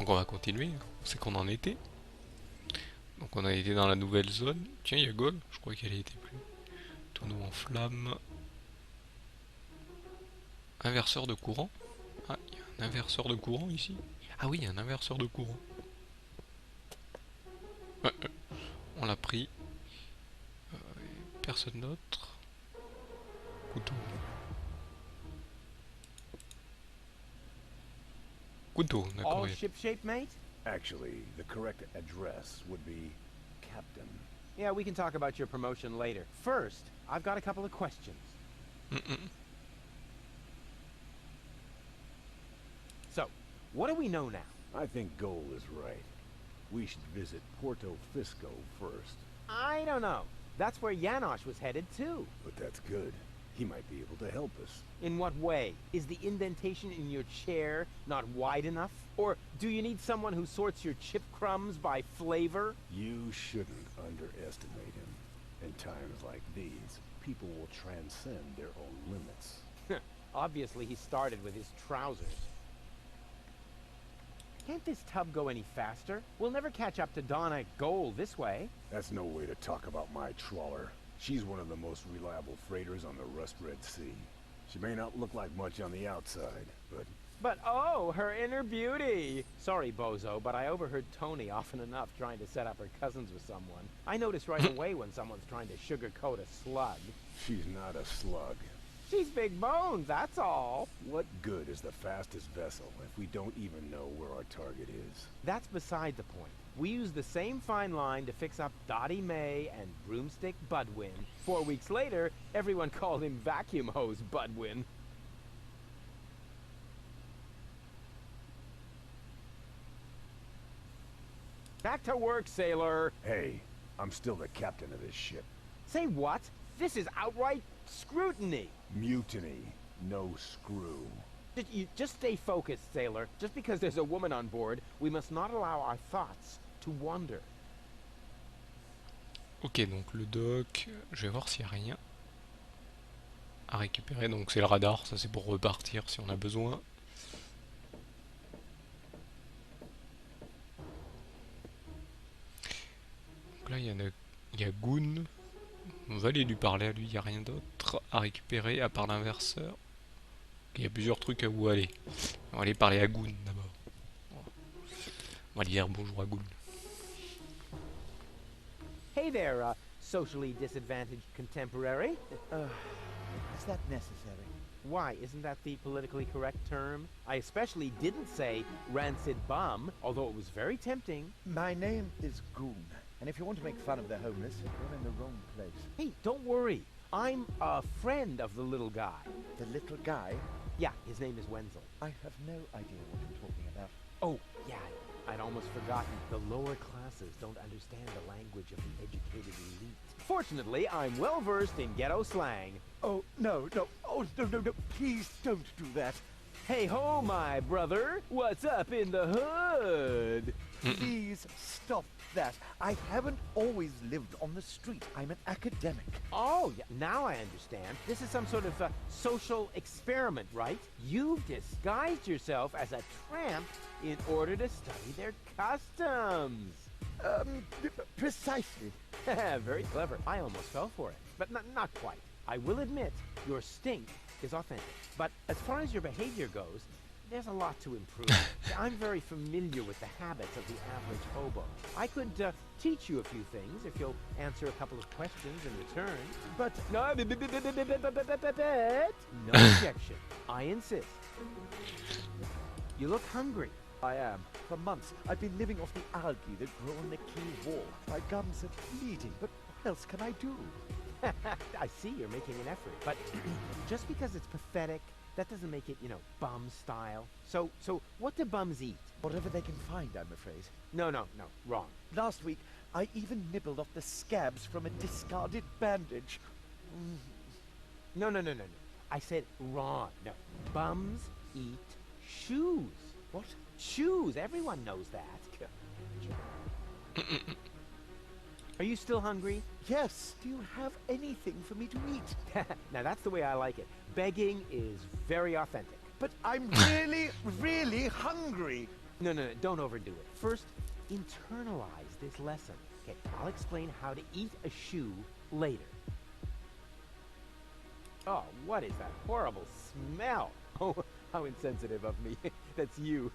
Donc on va continuer, on sait qu'on en était. Donc on a été dans la nouvelle zone. Tiens, il y a Gaulle, je crois qu'elle y était plus. Tonneau en flamme. Inverseur de courant. Ah, il y a un inverseur de courant ici. Ah oui, il y a un inverseur de courant. On l'a pris. Personne d'autre. Couteau. Couteau, d'accord. All shipshape, mate? Actually, the correct address would be Captain. Yeah, we can talk about your promotion later. First, I've got a couple of questions. So, what do we know now? I think Goal is right. We should visit Porto Fisco first. I don't know. That's where Janosch was headed too. But that's good. He might be able to help us. In what way? Is the indentation in your chair not wide enough? Or do you need someone who sorts your chip crumbs by flavor? You shouldn't underestimate him. In times like these, people will transcend their own limits. Obviously, he started with his trousers. Can't this tub go any faster? We'll never catch up to Donna Gold this way. That's no way to talk about my trawler. She's one of the most reliable freighters on the Rust Red Sea. She may not look like much on the outside, but... But oh, her inner beauty! Sorry, Bozo, but I overheard Tony often enough trying to set up her cousins with someone. I notice right away when someone's trying to sugarcoat a slug. She's not a slug. She's big bones, that's all. What good is the fastest vessel if we don't even know where our target is? That's beside the point. We used the same fine line to fix up Dottie May and Broomstick Budwin. 4 weeks later, everyone called him Vacuum Hose Budwin. Back to work, sailor. Hey, I'm still the captain of this ship. Say what? This is outright scrutiny. Mutiny. No screw. Just stay focused, sailor. Just because there's a woman on board, we must not allow our thoughts to wander. Ok, donc le dock, je vais voir s'il n'y a rien à récupérer. Donc c'est le radar, ça c'est pour repartir si on a besoin. Donc là il y a Goon. On va aller lui parler à lui, il n'y a rien d'autre à récupérer à part l'inverseur. Il y a plusieurs trucs à où aller. On va aller parler à Goon d'abord. On va lui dire bonjour à Goon. Hey there, socially disadvantaged contemporary. Is that necessary? Why, isn't that the politically correct term? I especially didn't say rancid bum, although it was very tempting. My name is Goon, and if you want to make fun of the homeless, you're in the wrong place. Hey, don't worry. I'm a friend of the little guy. The little guy? Yeah, his name is Wenzel. I have no idea what you're talking about. Oh, yeah, I'd almost forgotten. The lower classes don't understand the language of the educated elite. Fortunately, I'm well versed in ghetto slang. Oh, no. Oh, no. Please don't do that. Hey ho, my brother. What's up in the hood? Please stop that. I haven't always lived on the street. I'm an academic. Oh, yeah, now I understand. This is some sort of social experiment, right? You've disguised yourself as a tramp in order to study their customs. Precisely. Very clever. I almost fell for it, but not quite. I will admit, your stink is authentic. But as far as your behavior goes, there's a lot to improve. I'm very familiar with the habits of the average hobo. I could teach you a few things if you'll answer a couple of questions in return. But no objection. I insist. You look hungry. I am. For months, I've been living off the algae that grow on the quay wall. My gums are bleeding, but what else can I do? I see you're making an effort, but just because it's pathetic, that doesn't make it, bum style. So what do bums eat? Whatever they can find, I'm afraid. No, wrong. Last week, I even nibbled off the scabs from a discarded bandage. No. I said wrong. No. Bums eat shoes. What? Shoes. Everyone knows that. Are you still hungry? Yes. Do you have anything for me to eat? Now that's the way I like it. Begging is very authentic. But I'm really hungry. No, no, no, don't overdo it. First, internalize this lesson. Okay, I'll explain how to eat a shoe later. Oh, what is that horrible smell? Oh, how insensitive of me. That's you.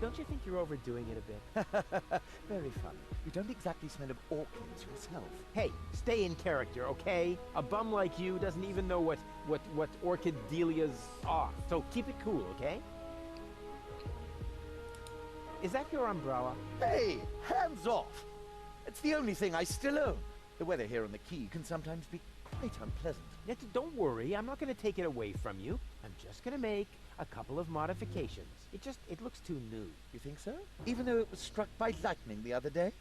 Don't you think you're overdoing it a bit? Very funny. You don't exactly smell of orchids yourself. Hey, stay in character, okay? A bum like you doesn't even know what orchid dahlias are. So keep it cool, okay? Is that your umbrella? Hey, hands off! It's the only thing I still own. The weather here on the quay can sometimes be quite unpleasant. Don't worry, I'm not going to take it away from you. I'm just going to make a couple of modifications. It looks too new. You think so? Even though it was struck by lightning the other day?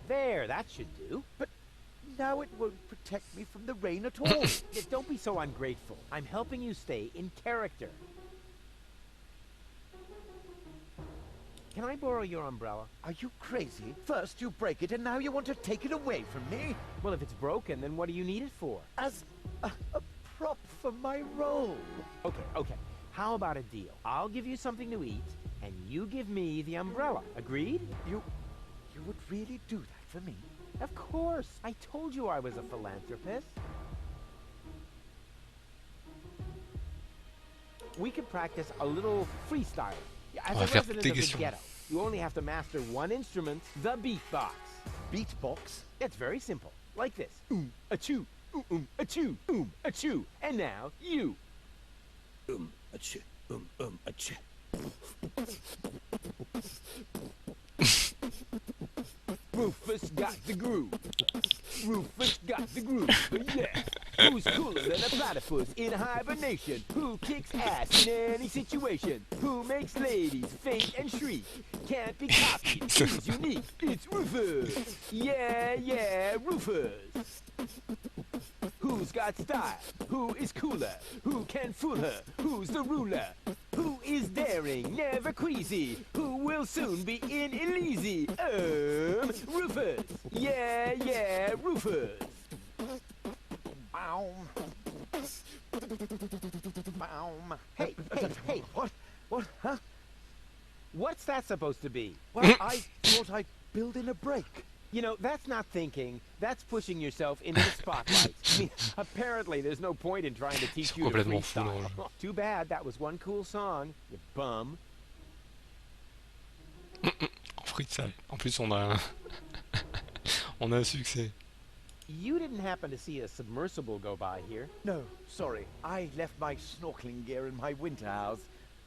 There, that should do. But now it won't protect me from the rain at all. Yeah, don't be so ungrateful. I'm helping you stay in character. Can I borrow your umbrella? Are you crazy? First you break it and now you want to take it away from me? Well, if it's broken, then what do you need it for? As a prop for my role. Okay. How about a deal? I'll give you something to eat, and you give me the umbrella. Agreed? You would really do that for me? Of course. I told you I was a philanthropist. We could practice a little freestyle. As On va a faire resident toutes les of the questions. ghetto, you only have to master one instrument, the beatbox. Beatbox? It's very simple. Like this. Achoo, achoo, achoo. And now, you. Achoo, achoo. Rufus got the groove. Rufus got the groove. Yeah. Who's cooler than a platypus in hibernation? Who kicks ass in any situation? Who makes ladies faint and shriek? Can't be copied. He's unique. It's Rufus. Yeah, Rufus. Who's got style? Who is cooler? Who can fool her? Who's the ruler? Who is daring, never queasy? Who will soon be in Elysi? Rufus. Yeah, Rufus. Hey. What? Huh? What's that supposed to be? Well, I thought I'd build in a break. You know, that's not thinking. That's pushing yourself into the spotlight. I mean, apparently there's no point in trying to teach you to complètement fou dans le freestyle. jeu. Too bad, that was one cool song, you bum. En freestyle. En plus, on a on a un succès. You didn't happen to see a submersible go by here. No, sorry. I left my snorkeling gear in my winter house.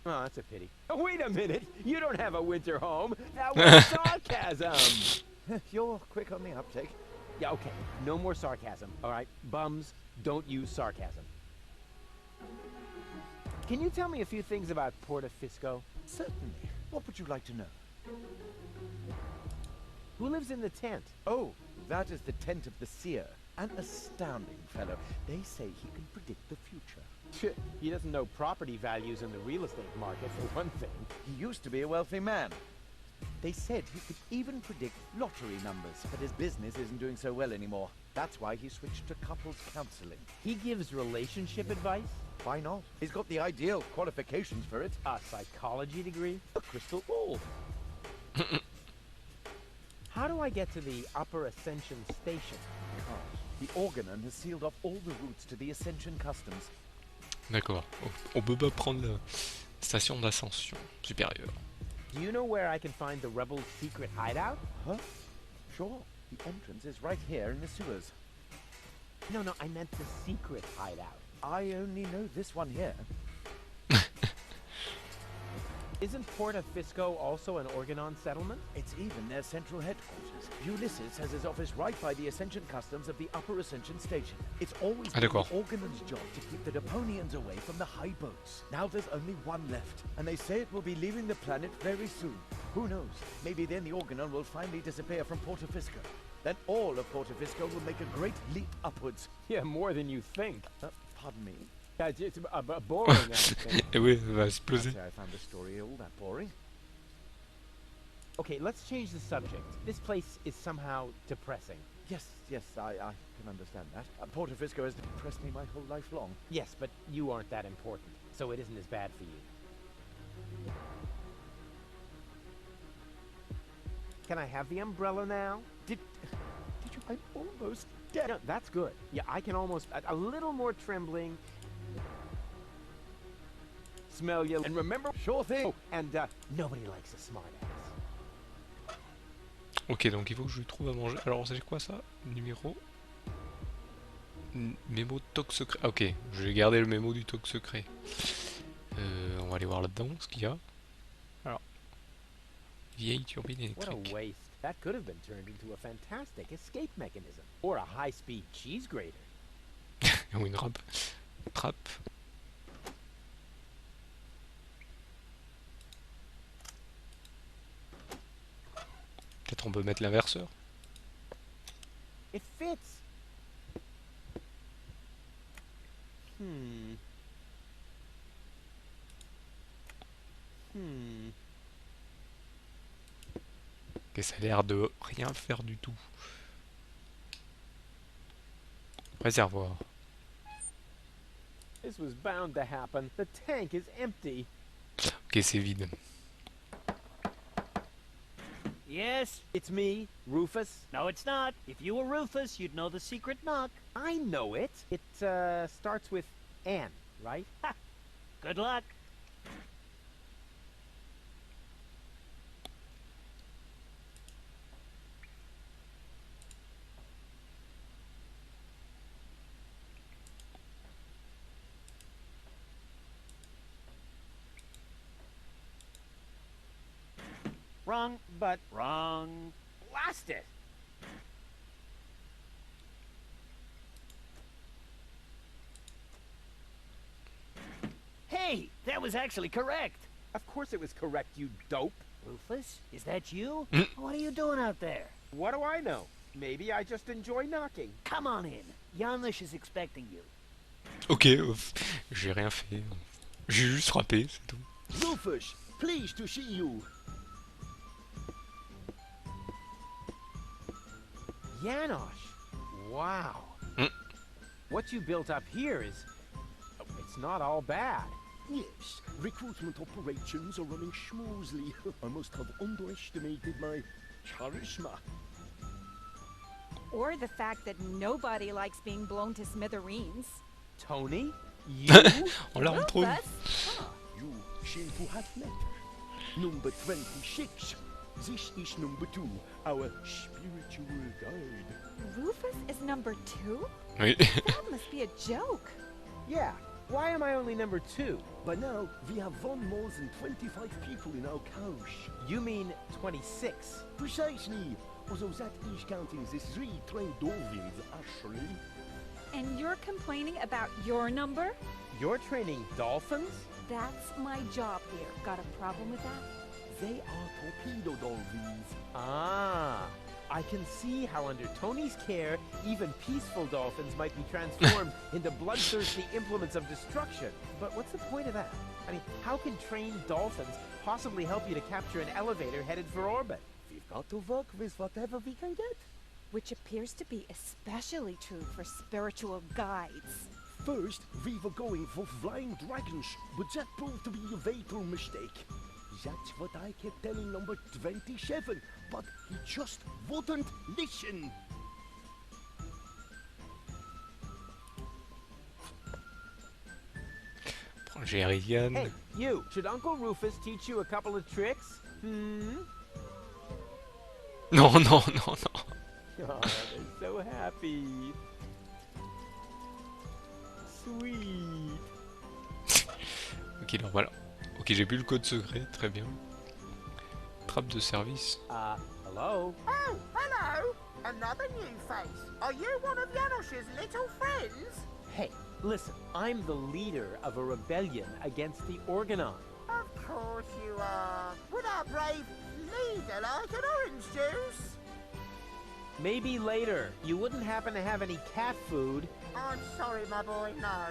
Oh, that's a pity. Oh, wait a minute! You don't have a winter home! That was sarcasm! You're quick on the uptake. Yeah, okay. No more sarcasm, alright? Bums, don't use sarcasm. Can you tell me a few things about Portofisco? Certainly. What would you like to know? Who lives in the tent? Oh, that is the tent of the seer. An astounding fellow. They say he can predict the future. He doesn't know property values in the real estate market, for one thing. He used to be a wealthy man. They said he could even predict lottery numbers, but his business isn't doing so well anymore. That's why he switched to couples counseling. He gives relationship advice? Why not? He's got the ideal qualifications for it. A psychology degree? A crystal ball. How do I get to the Upper Ascension Station? The Organon has sealed off all the routes to the Ascension Customs. D'accord. On peut pas prendre la station d'ascension supérieure. Do you know where I can find the rebels' secret hideout? Huh? Sure. The entrance is right here in the sewers. No, I meant the secret hideout. I only know this one here. Isn't Portofisco also an Organon settlement? It's even their central headquarters. Ulysses has his office right by the Ascension Customs of the Upper Ascension Station. It's always been the d'accord. Organon's job to keep the Deponians away from the high boats. Now there's only one left, and they say it will be leaving the planet very soon. Who knows? Maybe then the Organon will finally disappear from Portofisco. Then all of Portofisco will make a great leap upwards. Yeah, more than you think. Pardon me. It's a boring accent. Et oui, ça va I'd exploser. say I found the story all that boring. Okay, let's change the subject. This place is somehow depressing. Yes, I can understand that. Portofisco has depressed me my whole life long. Yes, but you aren't that important. so it isn't as bad for you. Can I have the umbrella now? Did you? I'm almost dead. No, that's good. Yeah, I can almost a little more trembling. Smell you and remember. Sure thing. Oh, and nobody likes a smartass. Ok, donc il faut que je lui trouve à manger. Alors c'est quoi ça? Numéro... Mémo toc secret. Ah, ok, je vais garder le mémo du toc secret. On va aller voir là-dedans ce qu'il y a. Alors, vieille turbine What a électrique. waste. That could have been turned into a fantastic escape mechanism. Or a high-speed cheese grater. Ou une trappe. Trappe. Peut-être on peut mettre l'inverseur. It fits. Hmm. Et ça a l'air de rien faire du tout. Réservoir. This was bound to happen. The tank is empty. Ok, c'est vide. Yes? It's me, Rufus. No, it's not. If you were Rufus, you'd know the secret knock. I know it. It starts with N, right? Ha! Good luck. Wrong, but Wrong. blast it. Hey, that was actually correct. Of course it was correct, you dope. Rufus, is that you? Mm. What are you doing out there? What do I know? Maybe I just enjoy knocking. Come on in. Janusz is expecting you. Ok, j'ai rien fait. J'ai juste frappé, c'est tout. Rufus, pleased to see you. Janosch. Wow. Mm. What you built up here is... it's not all bad. Yes, recruitment operations are running smoothly. I must have underestimated my charisma. Or the fact that nobody likes being blown to smithereens. Tony? You? On la retrouve. Rufus? You seem to have met her. Number 26. This is number 2, our spiritual guide. Rufus is number 2? Oui. That must be a joke. Yeah. Why am I only number 2? By now, we have won more than 25 people in our couch. You mean 26. Precisely. Although that is counting the 3 trained dolphins, actually. And you're complaining about your number? You're training dolphins? That's my job here. Got a problem with that? They are torpedo dolphins. Ah. I can see how under Tony's care, even peaceful dolphins might be transformed into bloodthirsty implements of destruction. But what's the point of that? I mean, how can trained dolphins possibly help you to capture an elevator headed for orbit? We've got to work with whatever we can get. Which appears to be especially true for spiritual guides. First, we were going for flying dragons, but that proved to be a fatal mistake. That's what I kept telling number 27, but he just wouldn't listen. Prends Géridiane. Hey, you! Should Uncle Rufus teach you a couple of tricks? Hmm? Non, non, non, non. Oh, they're so happy. Sweet. Ok, alors voilà. Ok, j'ai plus le code secret, très bien. Trappe de service. Hello? Oh, hello! Another new face. Are you one of Janosch's little friends? Hey, listen, I'm the leader of a rebellion against the Organon. Of course you are. Would our brave leader like an orange juice? Maybe later. You wouldn't happen to have any cat food? I'm sorry, my boy, no.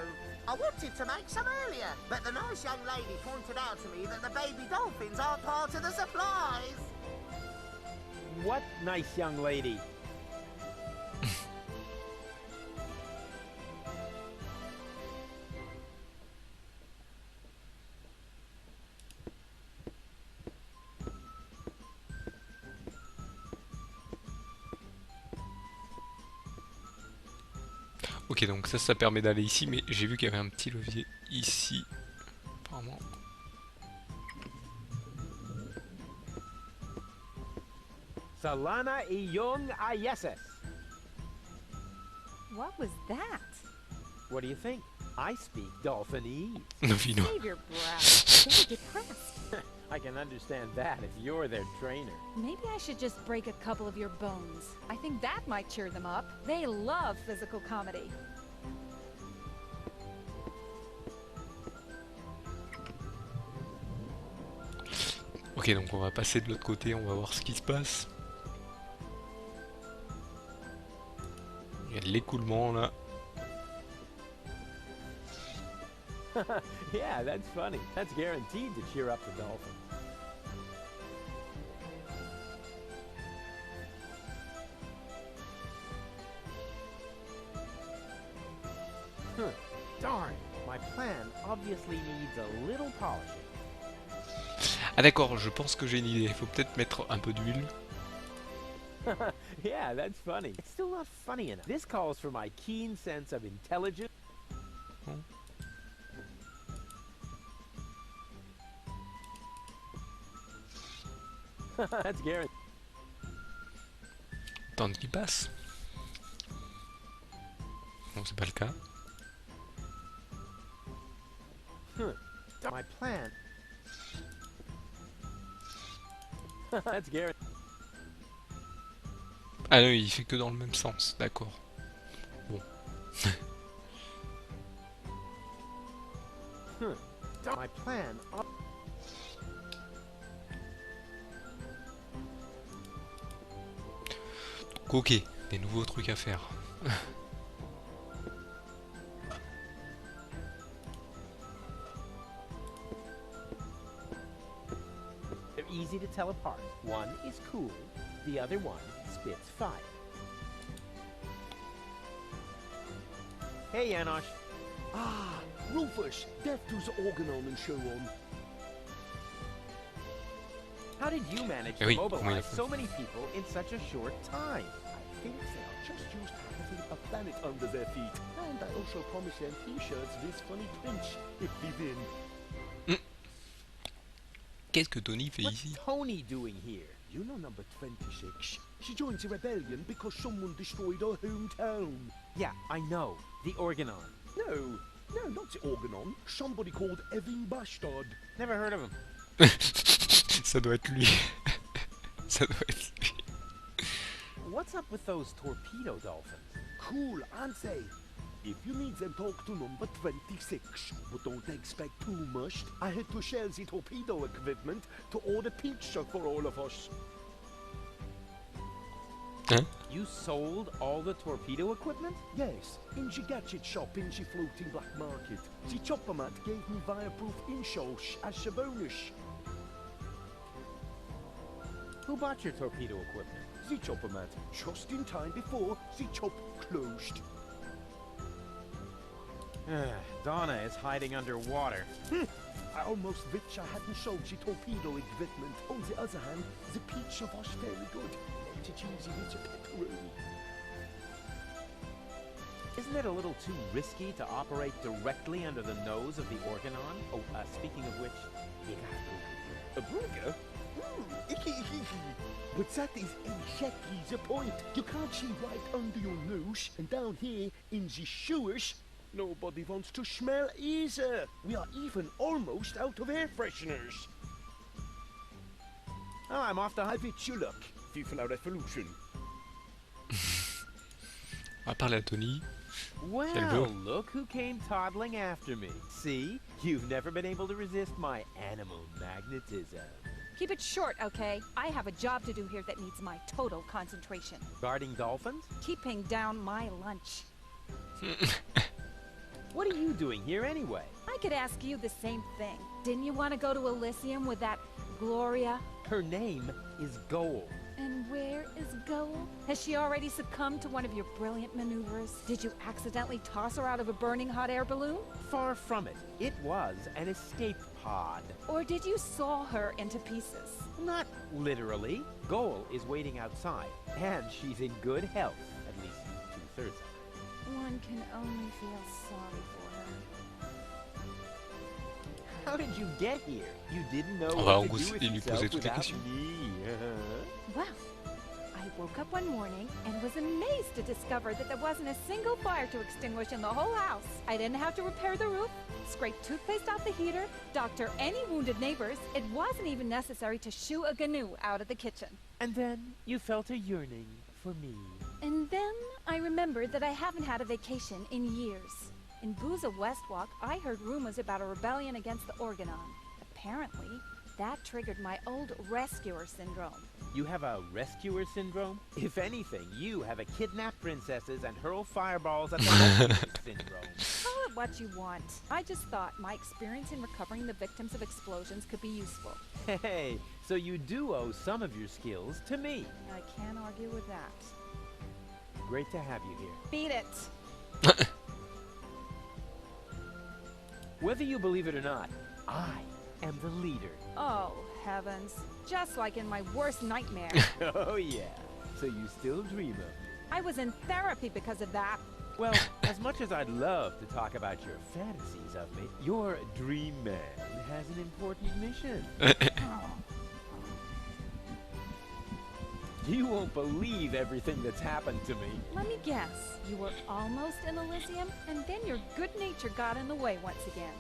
I wanted to make some earlier, but the nice young lady pointed out to me that the baby dolphins aren't part of the supplies. What nice young lady? Ok, donc ça permet d'aller ici, mais j'ai vu qu'il y avait un petit levier ici. Apparemment. Salana Iyong Ayeses. What was that? What do you think? I speak Dolphinese. Vino. Save your breath. They're depressed. I can understand that if you're their trainer. Maybe I should just break a couple of your bones. I think that might cheer them up. They love physical comedy. Ok, donc on va passer de l'autre côté, on va voir ce qui se passe. Il y a de l'écoulement là. Yeah, that's funny. That's guaranteed to cheer up the dolphins. Darn, my plan obviously needs a little polishing. Ah d'accord, je pense que j'ai une idée. Il faut peut-être mettre un peu d'huile. Yeah, that's funny. It's still not funny enough. This calls for my keen sense of intelligence. That's guaranteed. Temps qui passe. Bon, c'est pas le cas. My plan. That's guaranteed. Ah non, il fait que dans le même sens, d'accord. Bon. My plan. Donc, ok, des nouveaux trucs à faire. They're easy to tell apart. One is cool, the other one spits fire. Hey, Janosch. Ah, Rufus, death to the organon and so on. How did you manage Eh to oui, comment il a mobilize fait? so many people in such a short time? I think they are just used to having a planet under their feet. And I also promised them t-shirts this funny pinch if we win. Qu'est-ce que Tony fait What's ici? Tony doing here? You know number 26? She joined the rebellion because someone destroyed her hometown. Yeah, I know. The Organon. No, not the organon. Somebody called Evan Bastard. Never heard of him. Ça doit être lui. Ça doit être lui. What's up with those torpedo dolphins? Cool, aren't they? If you need them, talk to number 26. But don't expect too much. I had to share the torpedo equipment to order pizza for all of us. Hein? You sold all the torpedo equipment? Yes, in the gadget shop in the floating black market. The chopper mat gave me fireproof insoles as a bonus. Who bought your torpedo equipment? The chopper mat, just in time before the chop closed. Donna is hiding underwater. I almost wish I hadn't sold the torpedo equipment. On the other hand, the pizza was very good. Lots of cheesy with the pepperoni. Isn't it a little too risky to operate directly under the nose of the Organon? Oh, speaking of which, you got A burger? But that is exactly the point. You can't see right under your nose, and down here in the sewers, nobody wants to smell either. We are even almost out of air fresheners. Oh, I'm off to I wish you luck, Vive la Revolution. On va parler à Tony. Well, veut. look who came toddling after me. See? You've never been able to resist my animal magnetism. Keep it short, okay? I have a job to do here that needs my total concentration. Guarding dolphins? Keeping down my lunch. What are you doing here anyway? I could ask you the same thing. Didn't you want to go to Elysium with that Gloria? Her name is Goal. And where is Goal? Has she already succumbed to one of your brilliant maneuvers? Did you accidentally toss her out of a burning hot air balloon? Far from it. It was an escape pod. Or did you saw her into pieces? Not literally. Goal is waiting outside, and she's in good health. At least 2/3 of it. One can only feel sorry for her. How did you get here? You didn't know On va what to do with lui poser yourself toutes les without questions. me. Well, I woke up one morning and was amazed to discover that there wasn't a single fire to extinguish in the whole house. I didn't have to repair the roof, scrape toothpaste off the heater, doctor any wounded neighbors. It wasn't even necessary to shoo a gnu out of the kitchen. And then you felt a yearning for me. And then I remembered that I haven't had a vacation in years. In Booza Westwalk, I heard rumors about a rebellion against the Organon. Apparently, that triggered my old rescuer syndrome. You have a rescuer syndrome? If anything, you have a kidnap princesses and hurl fireballs at the rescuer syndrome. Call it what you want. I just thought my experience in recovering the victims of explosions could be useful. Hey, so you do owe some of your skills to me. I can't argue with that. Great to have you here. Beat it! Whether you believe it or not, I am the leader. Oh, heavens. Just like in my worst nightmare. Oh yeah, so you still dream of me. I was in therapy because of that. Well, as much as I'd love to talk about your fantasies of me, your dream man has an important mission. You won't believe everything that's happened to me. Let me guess. You were almost in Elysium, and then your good nature got in the way once again.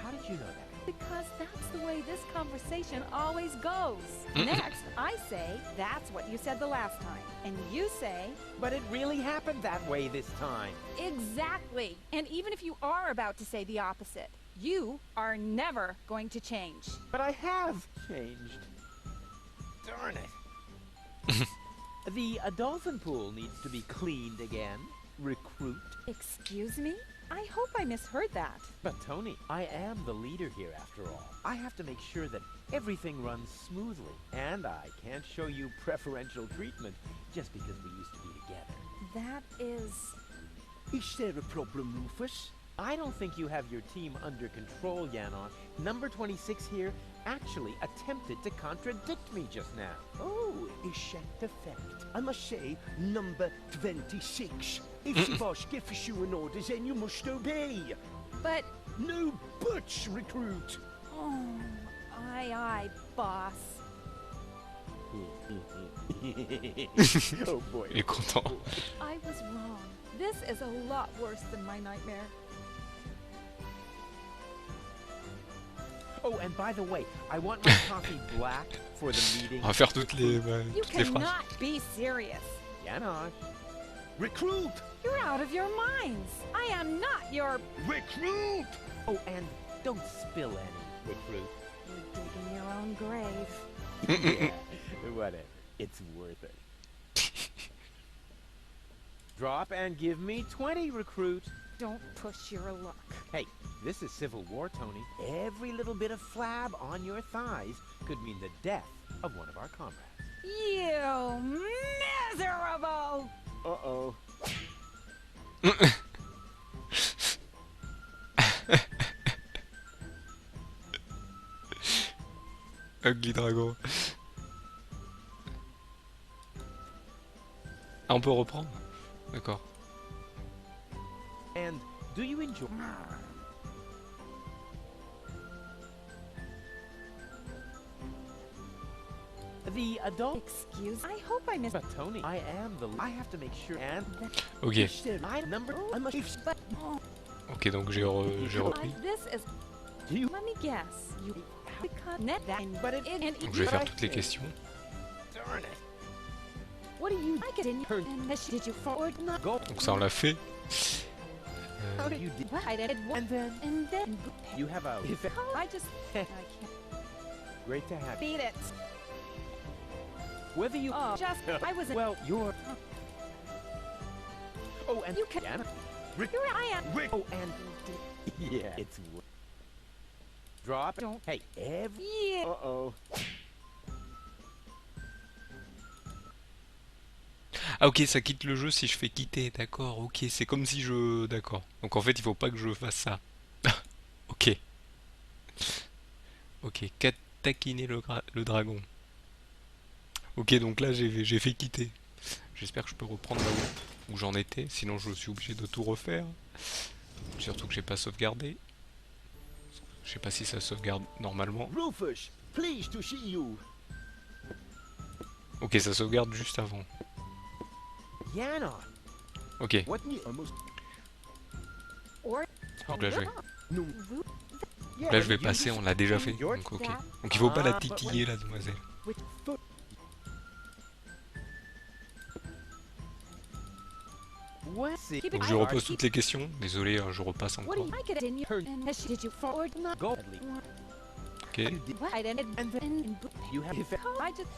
How did you know that? Because that's the way this conversation always goes. Next, I say, that's what you said the last time. And you say, But it really happened that way this time. exactly. And even if you are about to say the opposite, you are never going to change. But I have changed. Darn it. The dolphin pool needs to be cleaned again. Recruit. Excuse me? I hope I misheard that. But Tony, I am the leader here after all. I have to make sure that everything runs smoothly. And I can't show you preferential treatment just because we used to be together. That is... Is there a problem, Rufus? I don't think you have your team under control, Janosch. Number 26 here actually attempted to contradict me just now. Oh, is that the fact? I must say, number 26. If she was gives you an order, then you must obey. But... No buts, recruit. Oh, aye, boss. Oh boy. Il est content. I was wrong. This is a lot worse than my nightmare. Oh, and by the way, I want my coffee black for the meeting. On va faire toutes les You phrases. cannot be serious. Janosch. Recruit! You're out of your minds. I am not your... Recruit! Oh, and don't spill any, recruit. You're digging your own grave. Yeah, whatever. It's worth it. Drop and give me 20, recruit. Don't push your luck. Hey, this is Civil War, Tony. Every little bit of flab on your thighs could mean the death of one of our comrades. You miserable! Uh-oh. Ugly Dragon. Ah, on peut reprendre? D'accord. And do you enjoy... The adult... Excuse... I hope I missed... But Tony, I am the... I have to make sure... And... Ok. Is there I number... I must... But... Oh, Ok, donc j'ai repris. this is... Do you... Let me guess. You... Because... Net that... But it... And Donc je vais faire toutes les questions. Darn it. What do you... I get in... And did you forward... Not... Go. Donc ça on l'a fait. How do you do... What? I did... And then... And then... You have a... I just... I can't... Great to have you. Beat it. Whether you... Oh, just... I was... Well, you're... Oh, and... You can... Jana- Here I am. Oh, and... Yeah, it's... Drop... Don't... Hey, every... Yeah. Uh-oh. Ah ok, ça quitte le jeu si je fais quitter, d'accord, ok, c'est comme si je... D'accord. Donc en fait il faut pas que je fasse ça. Ok. Ok, taquiner le dragon. Ok, donc là j'ai fait quitter. J'espère que je peux reprendre là où j'en étais, sinon je suis obligé de tout refaire. Surtout que j'ai pas sauvegardé. Je sais pas si ça sauvegarde normalement. Rufus, pleased to see you. Ok, ça sauvegarde juste avant. Yana, Ok, what you almost... Or donc là je vais, No, Yeah, là, je vais you passer, just- on l'a déjà fait. You're Donc ok. that. Donc il faut pas la Ah, but titiller la demoiselle. Which foot? What? See, Keep it Donc je quiet. repose toutes les questions. Désolé, je repasse What do encore. you like it in your Turn. and did you forward not go. Ok. what I didn't and then You have I just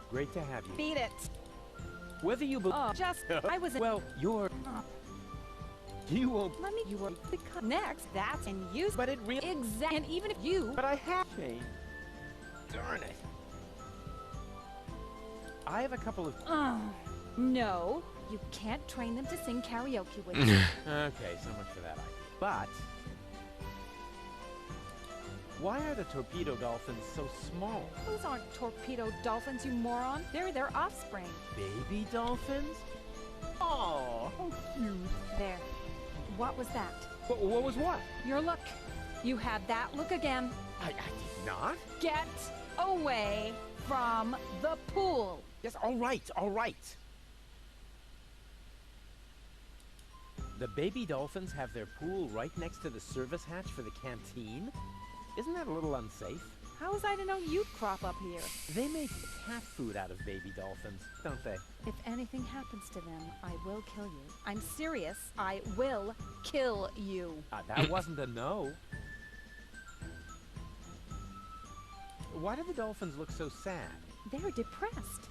great to have you. beat it. Whether you believe... Oh, just I was Well, you're... You won't... let me you were next. That's and use But it really... exact and even if you But I have changed. Darn it. I have a couple of... no, you can't train them to sing karaoke with you. Okay, so much for that idea. But... Why are the torpedo dolphins so small? Those aren't torpedo dolphins, you moron. They're their offspring. Baby dolphins? Oh, how cute. There. What was that? What was what? Your look. You had that look again. I did not. Get away from the pool. Yes, all right, all right. The baby dolphins have their pool right next to the service hatch for the canteen? Isn't that a little unsafe? How was I to know you'd crop up here? They make cat food out of baby dolphins, don't they? If anything happens to them, I will kill you. I'm serious. I will kill you. That wasn't a no. Why do the dolphins look so sad? They're depressed.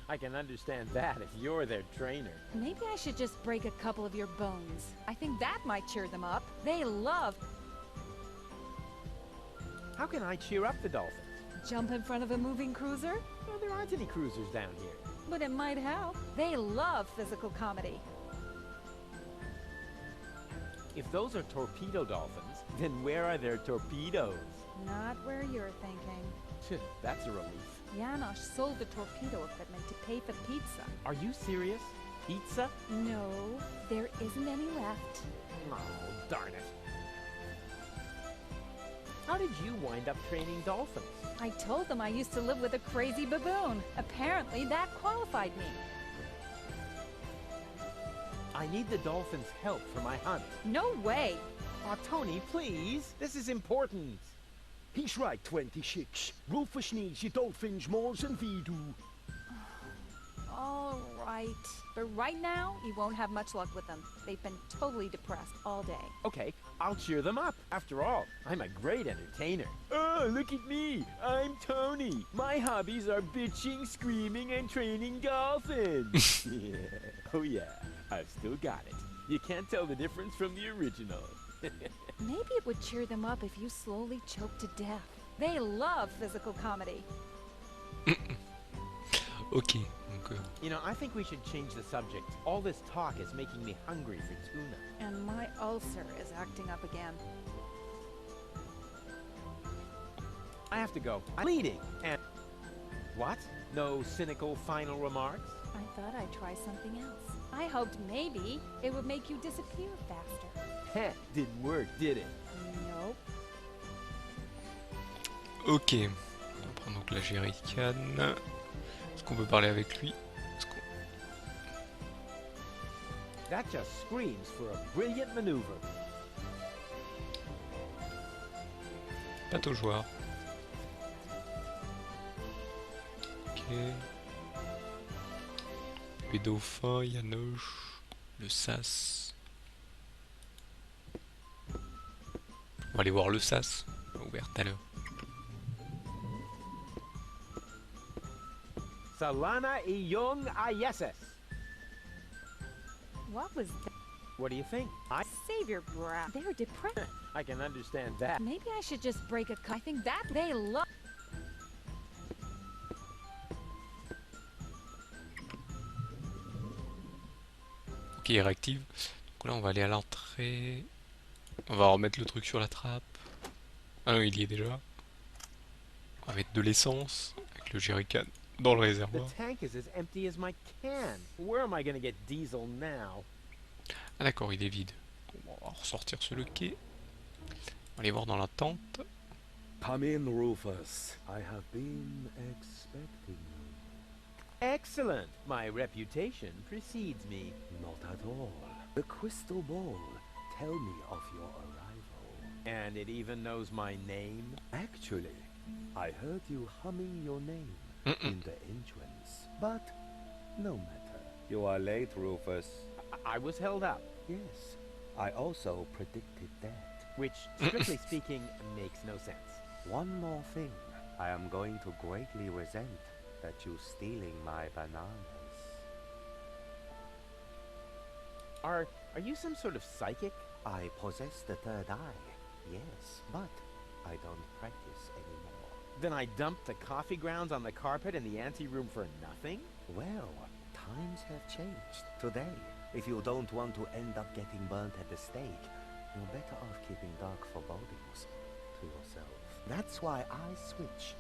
I can understand that if you're their trainer. Maybe I should just break a couple of your bones. I think that might cheer them up. They love How can I cheer up the dolphins? jump in front of a moving cruiser, Well, there aren't any cruisers down here. but it might help. They love physical comedy. If those are torpedo dolphins, then where are their torpedoes? Not where you're thinking. That's a relief. Janosch sold the torpedo equipment to pay for pizza. Are you serious? Pizza? No, there isn't any left. Oh, darn it. How did you wind up training dolphins? I told them I used to live with a crazy baboon. Apparently that qualified me. I need the dolphins' help for my hunt. No way. Oh, Tony, please. This is important. he's right, 26. Rufus needs your dolphins more than we do. All right. But right now, you won't have much luck with them. They've been totally depressed all day. Okay, I'll cheer them up. After all, I'm a great entertainer. Oh, look at me. I'm Tony. My hobbies are bitching, screaming, and training dolphins. Yeah. Oh, yeah. I've still got it. You can't tell the difference from the original. Maybe it would cheer them up if you slowly choke to death. They love physical comedy. Ok, donc You know, I think we should change the subject. All this talk is making me hungry for tuna. And my ulcer is acting up again. I have to go. I'm bleeding. And what? No cynical final remarks? I thought I'd try something else. I hoped maybe it would make you disappear faster. Heh, didn't work, did it? Nope. ok. On prend donc la jerrycan. Est-ce qu'on peut parler avec lui? Est-ce qu'on- That just screams for a brilliant maneuver. Bateau joueur. Ok. Les dauphins, Yanoche, le sas. On va aller voir le sas. Ouvert tout à l'heure. Salana Iyong Ayeses. What was that? What do you think? Save your breath. They're depressed. I can understand that. Maybe I should just break a I think that they love. Ok, il réactive. Donc là, on va aller à l'entrée. On va remettre le truc sur la trappe. Ah non, il y est déjà. On va mettre de l'essence avec le jerrycan. dans le The réservoir. tank is as empty as my can. Where am I gonna get diesel now? Ah d'accord, il est vide. Bon, on va ressortir sur le quai. On va aller voir dans la tente. Come in, Rufus. I have been expecting you. Excellent. My reputation precedes me. Not at all. The crystal ball. Tell me of your arrival. And it even knows my name? Actually, I heard you humming your name in the entrance. But no matter. You are late, Rufus. I was held up, Yes, I also predicted that. which, strictly speaking, makes no sense. One more thing. I am going to greatly resent that you stealing my bananas. Are you some sort of psychic? I possess the third eye, yes, but I don't practice anymore. Then I dumped the coffee grounds on the carpet in the anteroom for nothing? Well, times have changed. Today, if you don't want to end up getting burnt at the stake, you're better off keeping dark forebodings to yourself. That's why I switch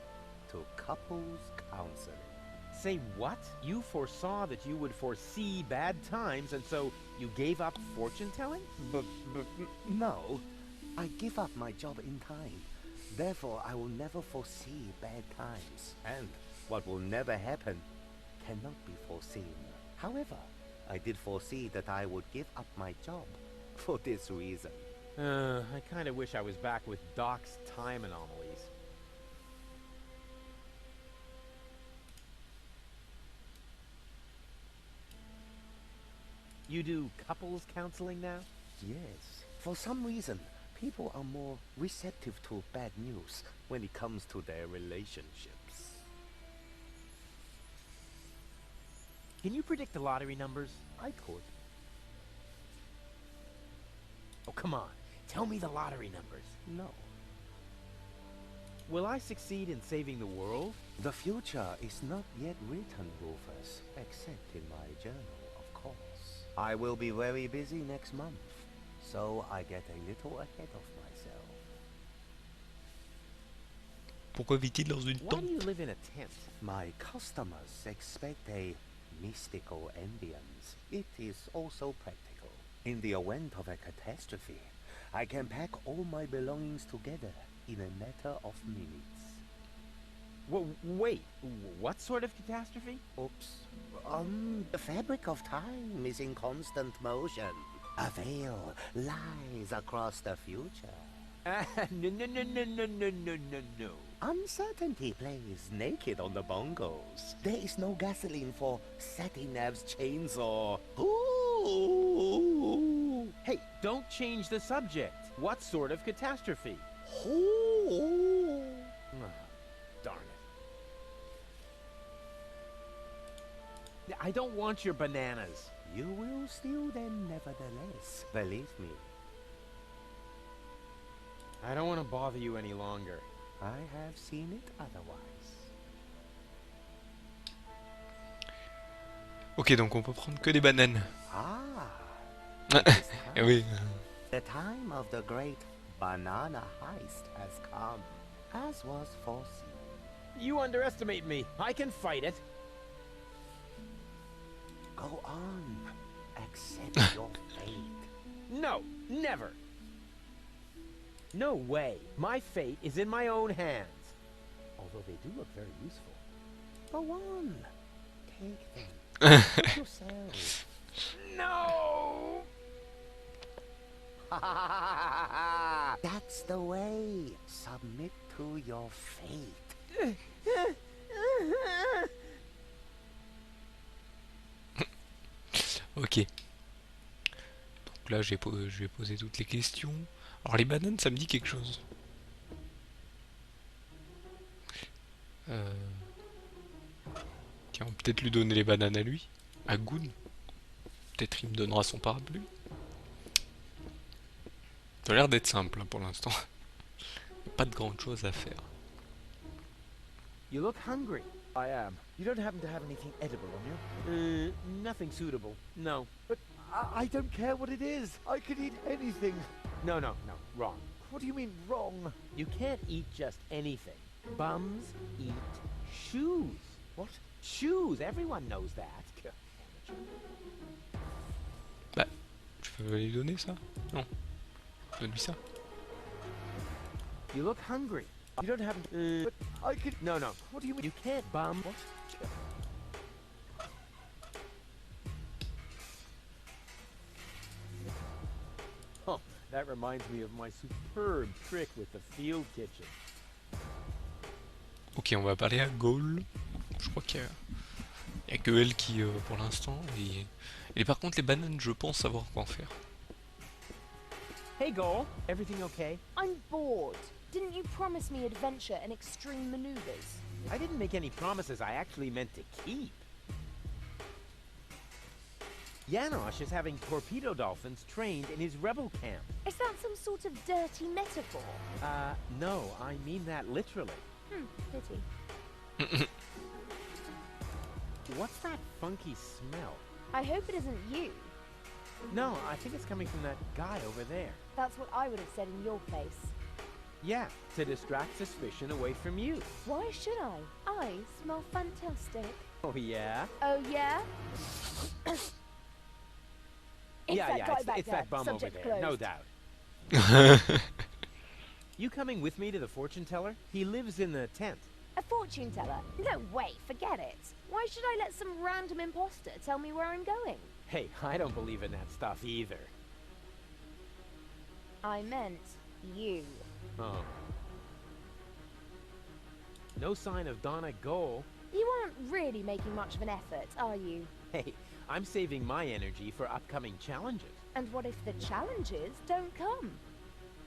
to couples counseling. Say what? You foresaw that you would foresee bad times, and so you gave up fortune telling? No, I give up my job in time. Therefore, I will never foresee bad times. And what will never happen cannot be foreseen. However, I did foresee that I would give up my job for this reason. I kinda wish I was back with Doc's time anomalies. You do couples counseling now? Yes. For some reason, people are more receptive to bad news when it comes to their relationships. Can you predict the lottery numbers? I could. Oh, come on. Tell me the lottery numbers. No. Will I succeed in saving the world? The future is not yet written, Rufus, except in my journal, of course. I will be very busy next month, so I get a little ahead of myself. Pourquoi vit-il dans une Why do tente? you live in a tent? My customers expect a mystical ambience. It is also practical. In the event of a catastrophe, I can pack all my belongings together in a matter of minutes. Wait, what sort of catastrophe? Oops. The fabric of time is in constant motion. A veil lies across the future. No. Uncertainty plays naked on the bongos. There is no gasoline for Satinav's chainsaw. Ooh. Hey, don't change the subject. What sort of catastrophe? Ooh. Ah, darn it. I don't want your bananas. You will steal them nevertheless, believe me. I don't want to bother you any longer. I have seen it otherwise. Ok, donc on peut prendre que des bananes. Ah. Eh oui. The time of the great banana heist has come, as was foreseen. You underestimate me. I can fight it. Go on. Accept your fate. No, never. No way. My fate is in my own hands. Although they do look very useful. Go on. Take them. Help yourself. No! That's the way. Submit to your fate. Ok. Donc là, je vais poser toutes les questions. Alors les bananes, ça me dit quelque chose. Tiens, on va peut-être lui donner les bananes à lui. À Goon. Peut-être il me donnera son parapluie. Ça a l'air d'être simple hein, pour l'instant. Pas de grande chose à faire. You look hungry. I am. You don't happen to have anything edible on you? Nothing suitable. No. But I don't care what it is. I could eat anything. No, wrong. What do you mean, wrong? You can't eat just anything. Bums eat shoes. What? Shoes, everyone knows that. Bah, je peux lui donner ça? Non. Donne-lui ça. You look hungry. You don't have... but I could... No, no. What do you mean? You can't bum... What? Oh, that reminds me of my superb trick with the field kitchen. Ok, on va parler à Gaul. Je crois qu'il y a que elle qui, pour l'instant. Et par contre, les bananes, je pense savoir quoi en faire. Hey, Goal. Everything okay? I'm bored. Didn't you promise me adventure and extreme maneuvers? I didn't make any promises I actually meant to keep. Janosch is having torpedo dolphins trained in his rebel camp. Is that some sort of dirty metaphor? No, I mean that literally. Pity. What's that funky smell? I hope it isn't you. No, I think it's coming from that guy over there. That's what I would have said in your place. Yeah, to distract suspicion away from you. Why should I? I smell fantastic. Oh, yeah? Oh, yeah? It's that bum over Subject there, no closed. doubt. You coming with me to the fortune teller? He lives in the tent. A fortune teller? No way, forget it. Why should I let some random imposter tell me where I'm going? Hey, I don't believe in that stuff either. I meant you. Oh. No sign of Donna Goal. You aren't really making much of an effort, are you? Hey, I'm saving my energy for upcoming challenges. And what if the challenges don't come?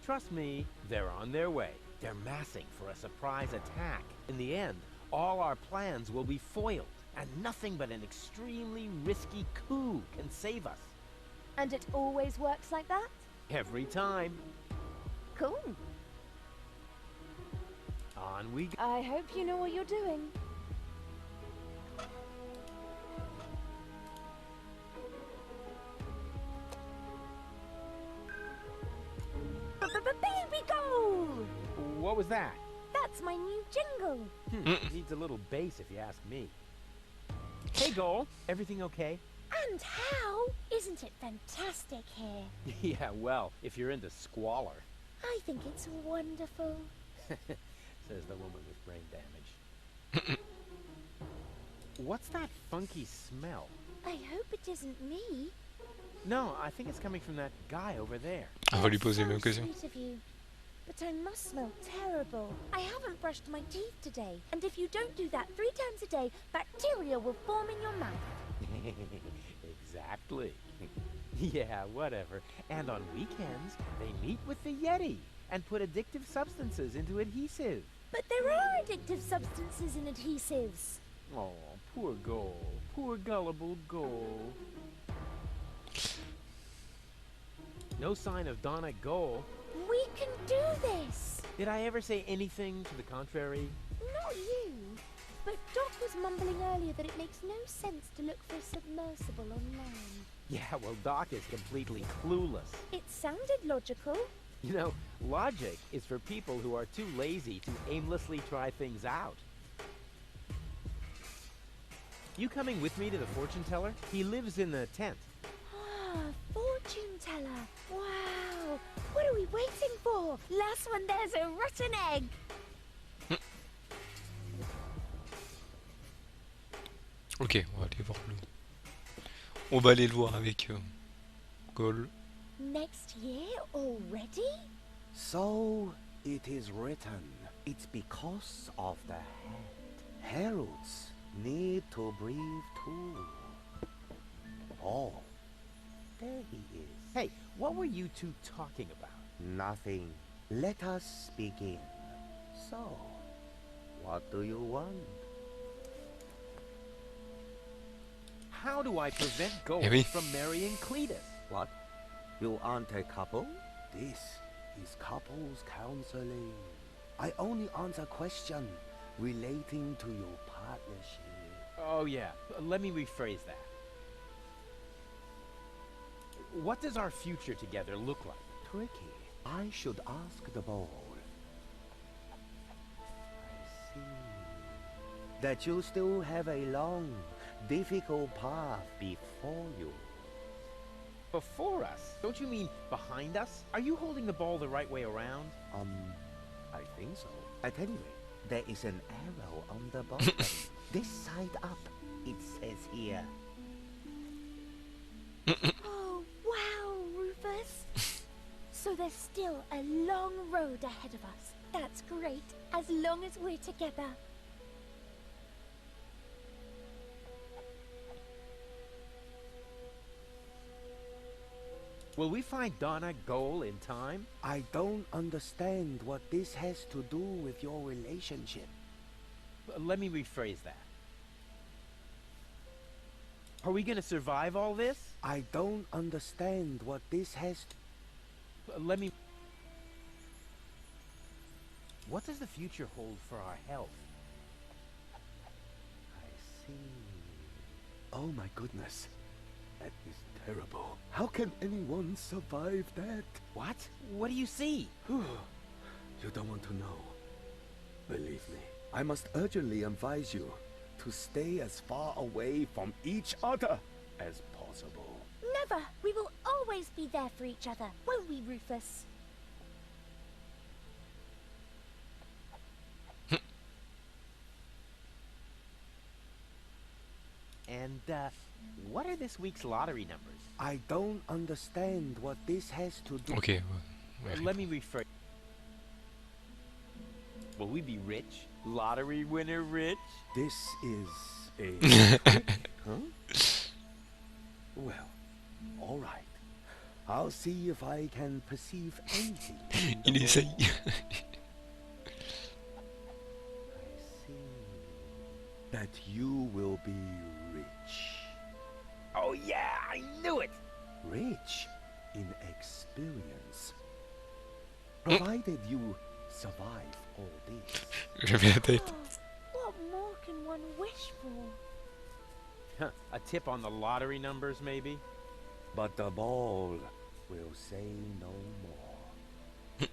Trust me, they're on their way. They're massing for a surprise attack. In the end, all our plans will be foiled, and nothing but an extremely risky coup can save us. And it always works like that? Every time. Cool. On we go. I hope you know what you're doing. Baby goal! What was that? That's my new jingle. Needs a little bass if you ask me. Hey, Goal. Everything okay? And how? Isn't it fantastic here? Yeah, well, if you're into squalor. I think it's wonderful. Says the woman with brain damage. What's that funky smell? I hope it isn't me. No, I think it's coming from that guy over there. On va lui That's poser so mes questions. sweet of you. But I must smell terrible. I haven't brushed my teeth today. And if you don't do that 3 times a day, bacteria will form in your mouth. Exactly. Yeah, whatever. And on weekends, they meet with the Yeti and put addictive substances into adhesive. But there are addictive substances in adhesives. Oh, poor Goal. Poor gullible Goal. No sign of Donna Goal. We can do this. Did I ever say anything to the contrary? Not you. But Doc was mumbling earlier that it makes no sense to look for a submersible online. Yeah, well, Doc is completely clueless. It sounded logical. You know, logic is for people who are too lazy to aimlessly try things out. You coming with me to the fortune teller? He lives in the tent. Ah, fortune teller. Wow. What are we waiting for? Last one, there's a rotten egg. Ok, on va aller voir le... On va aller le voir avec Gaul. Next year already? So it is written. It's because of the head. Heralds need to breathe too. Oh, there he is. Hey, what were you two talking about? Nothing. Let us begin. So, what do you want? How do I prevent Gold Eh oui. from marrying Cletus? What? You aren't a couple? This is couples counseling. I only answer questions relating to your partnership. Oh yeah, let me rephrase that. What does our future together look like? Tricky. I should ask the bowl. I see. that you still have a long, difficult path before you. Before us? Don't you mean behind us? Are you holding the ball the right way around? I think so. At any rate, there is an arrow on the bottom. This side up, it says here. Oh, wow, Rufus. So there's still a long road ahead of us. That's great, as long as we're together. Will we find Donna Goal in time? I don't understand what this has to do with your relationship. Let me rephrase that. Are we gonna survive all this? I don't understand what this has to... Let me... What does the future hold for our health? I see. Oh my goodness. That is terrible. How can anyone survive that? What? What do you see? You don't want to know. Believe me, I must urgently advise you to stay as far away from each other as possible. Never! We will always be there for each other, won't we, Rufus? And, what are this week's lottery numbers? I don't understand what this has to do. Ok, ouais. Let me rephrase. Will we be rich? Lottery winner rich? This is a... Huh? Well, all right. I'll see if I can perceive anything. Il essaye. I see that you will be rich. Oh yeah, I knew it! Rich in experience. Provided you survive all this. J'avais la tête. Oh, what more can one wish for? A tip on the lottery numbers, maybe? But the ball will say no more.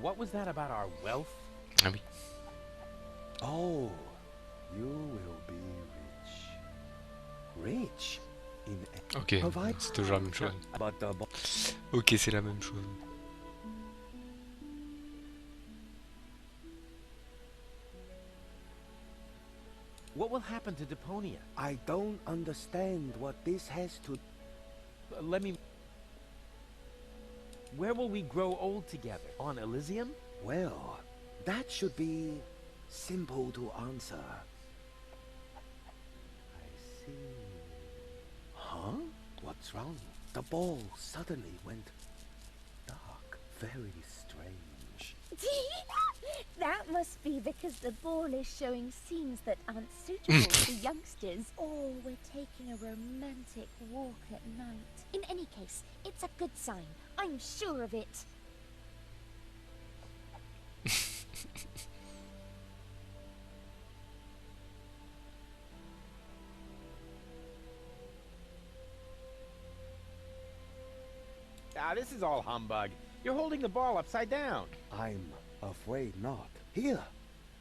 What was that about our wealth? Ah oui. Oh, you will be rich. Rich in Ok, provide. c'est toujours la même chose. But the ball... Ok, c'est la même chose. What will happen to Deponia? I don't understand what this has to... Let me... Where will we grow old together? On Elysium? Well, that should be simple to answer. I see. Huh? What's wrong? The ball suddenly went dark. Very strange. That must be because the ball is showing scenes that aren't suitable for youngsters. Or we're taking a romantic walk at night. In any case, it's a good sign. I'm sure of it. Ah, this is all humbug. You're holding the ball upside down. I'm afraid not. Here,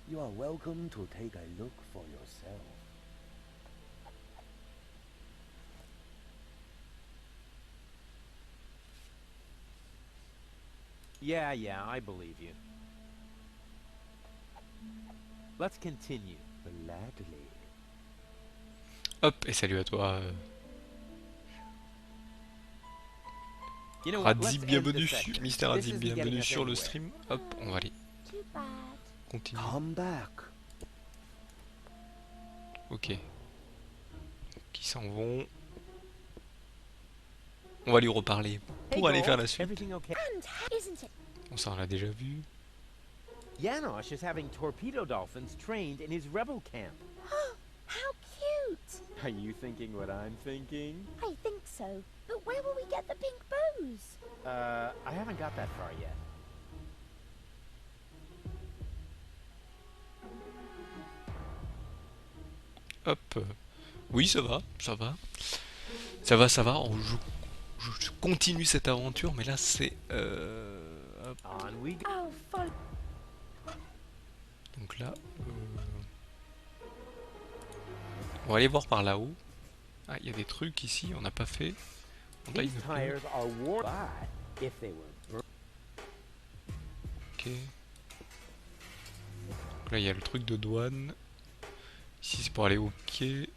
you are welcome to take a look for yourself. Yeah, I believe you. Let's continue. Gladly. Hop, et salut à toi. You know what? Let's Radib, end bienvenue, this section. Mister This Radib, isn't getting bienvenue us sur le anywhere. stream. Hop, on va aller Too bad. continuer. Come back. Ok. Qui s'en vont. On va lui reparler pour aller faire la suite. Everything okay? And isn't it? On s'en l'a déjà vu. Janosch is having torpedo dolphins trained in his rebel camp. How cute! Are you thinking what I'm thinking? I think so. But where will we get the pink bows? I haven't got that far yet. Hop. Oui, ça va, ça va. Ça va. Je continue cette aventure, mais là, c'est Hop. On we go. Oh, follow. Donc là, on va aller voir par là-haut. Ah, il y a des trucs ici, on n'a pas fait. On taille These nos pneus. tires are worn, but if they were Ok. Donc là, il y a le truc de douane. Ici, c'est pour aller au quai.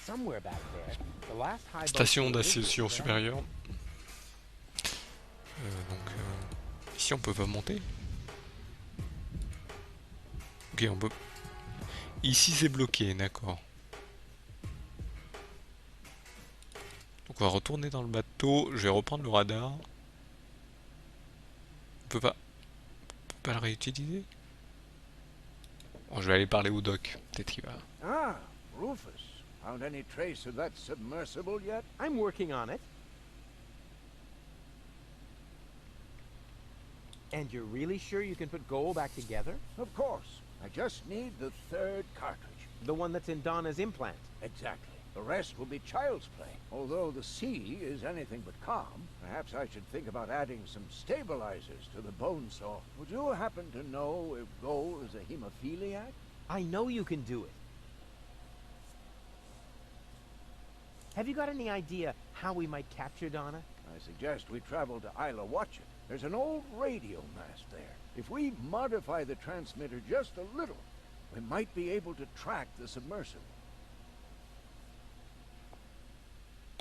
somewhere back there, the last high boat Station to d'ascension Elizabeth, supérieure. Ici, on peut pas monter. Ok, on peut. Ici, c'est bloqué, d'accord. Donc, on va retourner dans le bateau. Je vais reprendre le radar. On peut pas le réutiliser. Bon, je vais aller parler au doc. Peut-être qu'il va. Ah, Rufus. Found any trace of that submersible yet? I'm working on it. And you're really sure you can put gold back together? Of course. I just need the third cartridge. The one that's in Donna's implant. Exactly. The rest will be child's play. Although the sea is anything but calm, perhaps I should think about adding some stabilizers to the bone saw. Would you happen to know if gold is a hemophiliac? I know you can do it. Have you got any idea how we might capture Donna? I suggest we travel to Isla Watchet. There's an old radio mast there. If we modify the transmitter just a little, we might be able to track the submersible.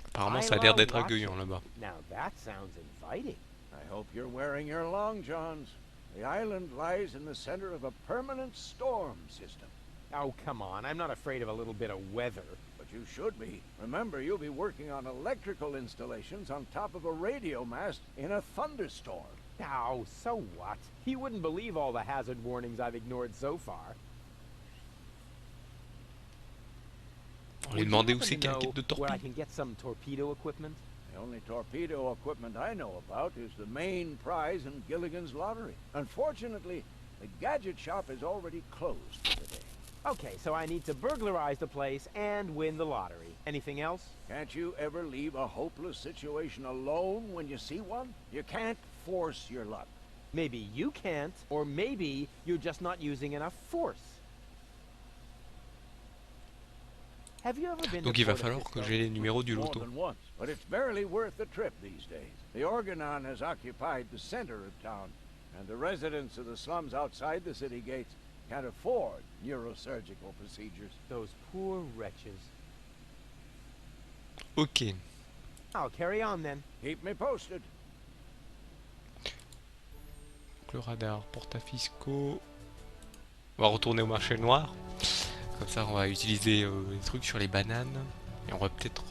Apparemment, ça a l'air d'être accueillant là-bas. Now that sounds inviting. I hope you're wearing your long johns. The island lies in the center of a permanent storm system. Oh, come on. I'm not afraid of a little bit of weather. But you should be. Remember, you'll be working on electrical installations on top of a radio mast in a thunderstorm. Oh, so what? You wouldn't believe all the hazard warnings I've ignored so far. On va lui demander où c'est qu'il y a un kit de Where I torpille. can get some torpedo equipment? The only torpedo equipment I know about is the main prize in Gilligan's lottery. Unfortunately, the gadget shop is already closed for the day. Okay, so I need to burglarize the place and win the lottery. Anything else? Can't you ever leave a hopeless situation alone when you see one? You can't force your luck. Maybe you can't, or maybe you're just not using enough force. Have you ever been Donc to il va Puerto falloir que Fisco? j'ai les numéros du More loto. than once, but it's barely worth the trip these days. The Organon has occupied the center of town, and the residents of the slums outside the city gates can't afford neurosurgical procedures. Those poor wretches. Ok. I'll carry on then. Keep me posted. Donc le radar, porte-à-fiscaux. On va retourner au marché noir. Comme ça, on va utiliser les trucs sur les bananes. Et on va peut-être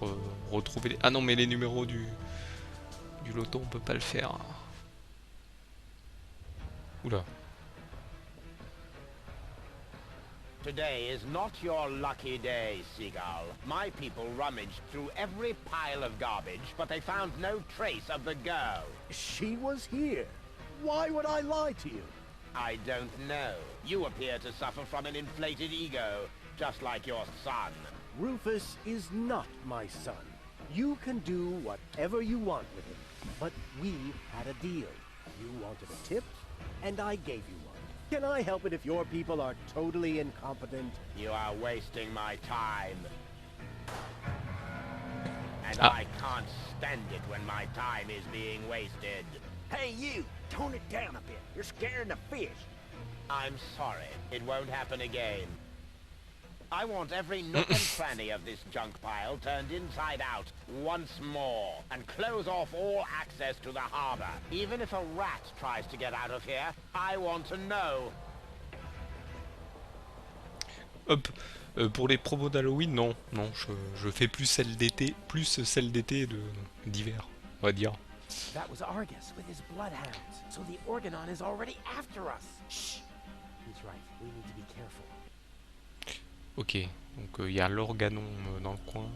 retrouver les... Ah non, mais les numéros du loto, on peut pas le faire. Oula. Today is not your lucky day, Seagull. My people rummaged through every pile of garbage, but they found no trace of the girl. She was here. Why would I lie to you? I don't know. You appear to suffer from an inflated ego, just like your son. Rufus is not my son. You can do whatever you want with him. But we had a deal. You wanted a tip, and I gave you one. Can I help it if your people are totally incompetent? You are wasting my time. And Ah. I can't stand it when my time is being wasted. Hey, you! Tone it down a bit. You're scaring the fish. I'm sorry. It won't happen again. I want every nook and cranny of this junk pile turned inside out once more, and close off all access to the harbor. Even if a rat tries to get out of here, I want to know. Hop. Pour les promos d'Halloween, non. Non, je fais plus celle d'été, d'hiver, on va dire. That was Argus with his bloodhounds. So the Organon is already after us. Shh. He's right. We need to be careful. Ok, donc il y a l'organon dans le coin.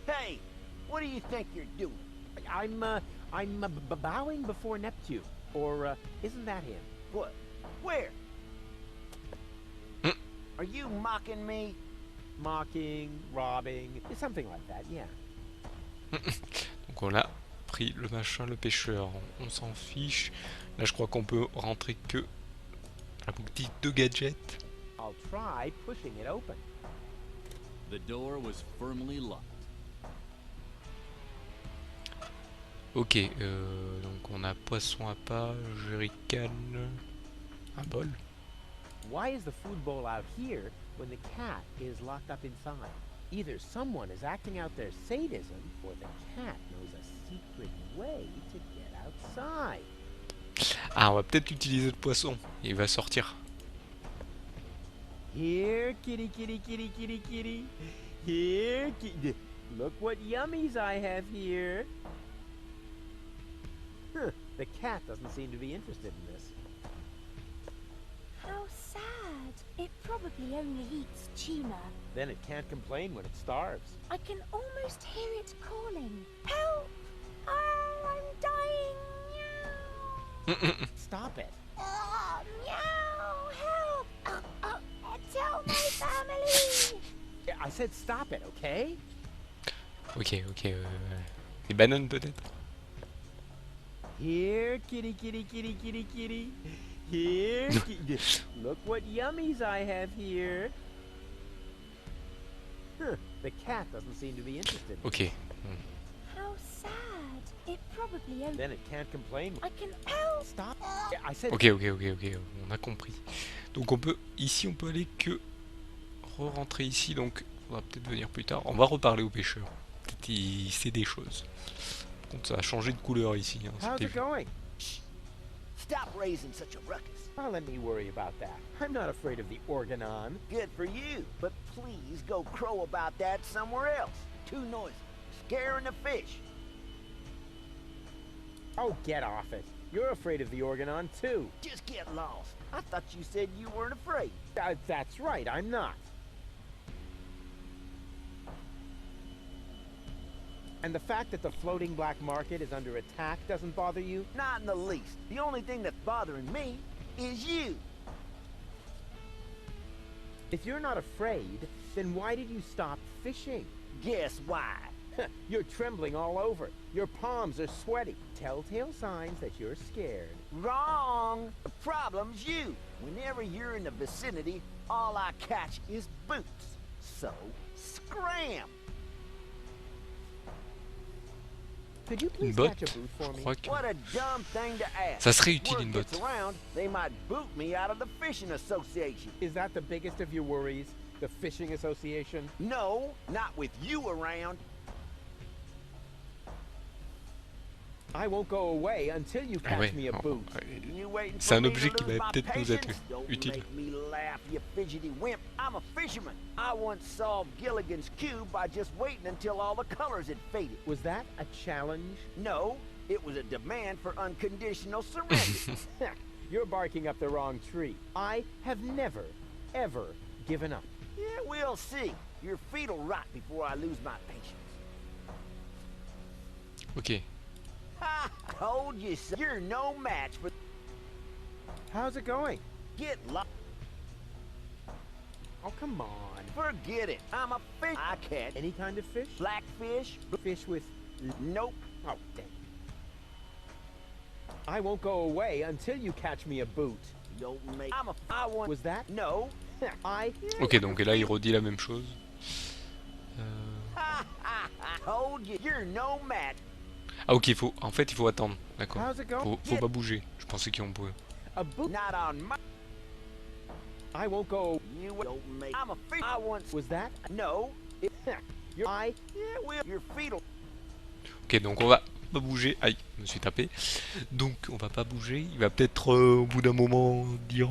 Hey, what do you think you're doing? I'm bowing before Neptune. Or, isn't that him? What? Where? Mm. Are you mocking me? Mocking, robbing, something like that, yeah. Donc voilà, pris le machin, le pêcheur. On s'en fiche. Là, je crois qu'on peut rentrer que à la boutique de gadgets. I'll try pushing it open. The door was firmly locked. Ok, donc on a poisson à pas, jerrycan, un bol. Why is the food bowl out here when the cat is locked up inside? Either someone is acting out their sadism, or the cat knows a secret way to get outside. Ah, on va peut-être utiliser le poisson. Il va sortir. Here, kitty, kitty, kitty, kitty, kitty. Here, kitty. Look what yummies I have here. Huh, the cat doesn't seem to be interested in this. How sad. It probably only eats tuna. Then it can't complain when it starves. I can almost hear it calling. Help! Oh, I'm dying. Meow. Stop it. Oh, meow! Help! Tell my family! Yeah, I said stop it, okay? Ok, ok. Des bananes peut-être. Here, kitty, kitty, kitty, kitty, kitty. Here, kitty. Look what yummies I have here. Huh, the cat doesn't seem to be interested. Ok. How sad. It probably only... Then it can't complain. I can help. Stop. Yeah, I said... Ok, ok, ok, ok. On a compris. Donc on peut... Ici, on peut aller que... Re-rentrer ici, donc... On va peut-être venir plus tard. On va reparler au pêcheur. Peut-être il sait des choses. Par contre, ça a changé de couleur ici. Hein, How's it going? Stop raising such a ruckus. Oh, let me worry about that. I'm not afraid of the organon. Good for you, but please go crow about that somewhere else. Too noisy. Scaring the fish. Oh, get off it. You're afraid of the organon, too. Just get lost. I thought you said you weren't afraid. That's right, I'm not. And the fact that the floating black market is under attack doesn't bother you? Not in the least. The only thing that's bothering me is you. If you're not afraid, then why did you stop fishing? Guess why? You're trembling all over. Your palms are sweaty. Telltale signs that you're scared. Wrong. The problem's you. Whenever you're in the vicinity, all I catch is boots. So, scram. Could you please Botte. catch a boot for me? What a dumb thing to ask. Ça serait utile Word une gets botte. around, they might boot me out of the fishing association. Is that the biggest of your worries? The fishing association? No, not with you around. I won't go away until you Ah catch ouais. me a boot. You waiting C'est for un me objet to qui lose va my peut-être nous être patience? Don't utile. make me laugh, you fidgety wimp. I'm a fisherman. I once solved Gilligan's Cube by just waiting until all the colors had faded. Was that a challenge? No, it was a demand for unconditional surrender. You're barking up the wrong tree. I have never, ever given up. Yeah, we'll see. Your feet'll rot before I lose my patience. Ok. Ha! Told you so. You're no match for... How's it going? Get lost. Oh, come on. Forget it. I'm a fish. I catch Any kind of fish? blackfish. Fish with... Nope. Oh, dang. I won't go away until you catch me a boot. Don't make... I want... Was that? No. I... Ok, donc là, il redit la même chose. Told you. You're no match. Ah ok, il faut... En fait, il faut attendre. D'accord. How's it going? Faut pas bouger. Je pensais qu'on pouvait. A boot? Not on my... I won't go... You don't make... I'm a fish. I want... Was that? No. It... You're... I... Yeah, well... Your feet'll... Ok, donc on va pas bouger. Aïe, je me suis tapé. Donc on va pas bouger. Il va peut-être au bout d'un moment dire...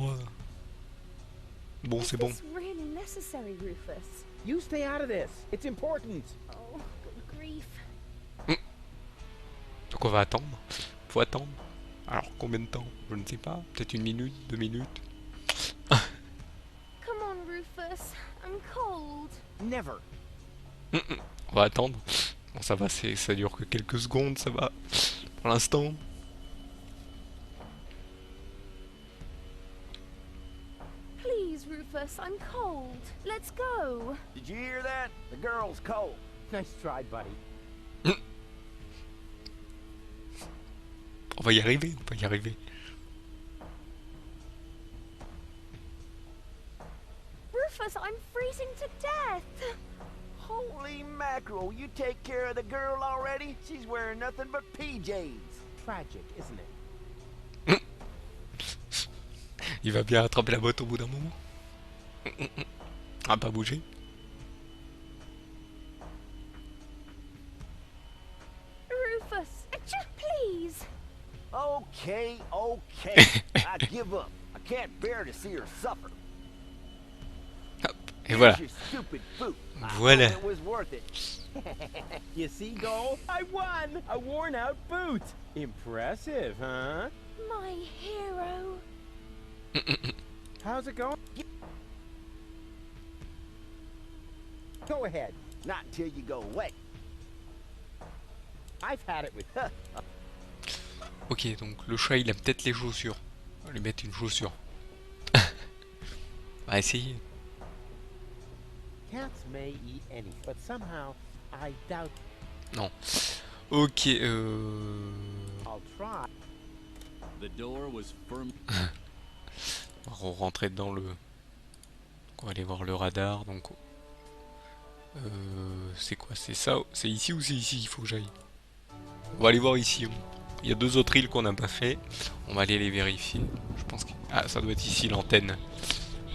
Bon, c'est bon. Is this really necessary, Rufus? You stay out of this. It's important. Oh, good grief. Donc on va attendre. Faut attendre. Alors combien de temps? Je ne sais pas. Peut-être 1 minute, 2 minutes. Come on, Rufus. I'm cold. Never. On va attendre. Bon, ça va, ça dure que quelques secondes, ça va. Pour l'instant. Please, Rufus, I'm cold. Let's go. Did you hear that? The girl's cold. Nice try, buddy. va y arriver, on va y arriver. Rufus, I'm freezing to death. Holy mackerel, you take care of the girl already? She's wearing nothing but PJs. Tragic, isn't it? Il va bien attraper la botte au bout d'un moment. Ah, pas bouger. Rufus, please. Okay, okay. I give up. I can't bear to see her suffer. Hop, et voilà. Here's your stupid boot. I Voilà. hope it was worth it. You see, Goal? I won! A worn-out boot! Impressive, huh? My hero. How's it going? Go ahead. Not until you go away. I've had it with... Ok, donc le chat il aime peut-être les chaussures. On va lui mettre une chaussure. On va essayer. Cats may eat any, but somehow I doubt... Non. Ok, I'll try. The door was firm. on va rentrer dans le... On va aller voir le radar, donc... c'est quoi? C'est ça? C'est ici ou c'est ici qu'il faut que j'aille? On va aller voir ici. Il y a 2 autres îles qu'on n'a pas fait. On va aller les vérifier. Je pense que... Ah, ça doit être ici l'antenne.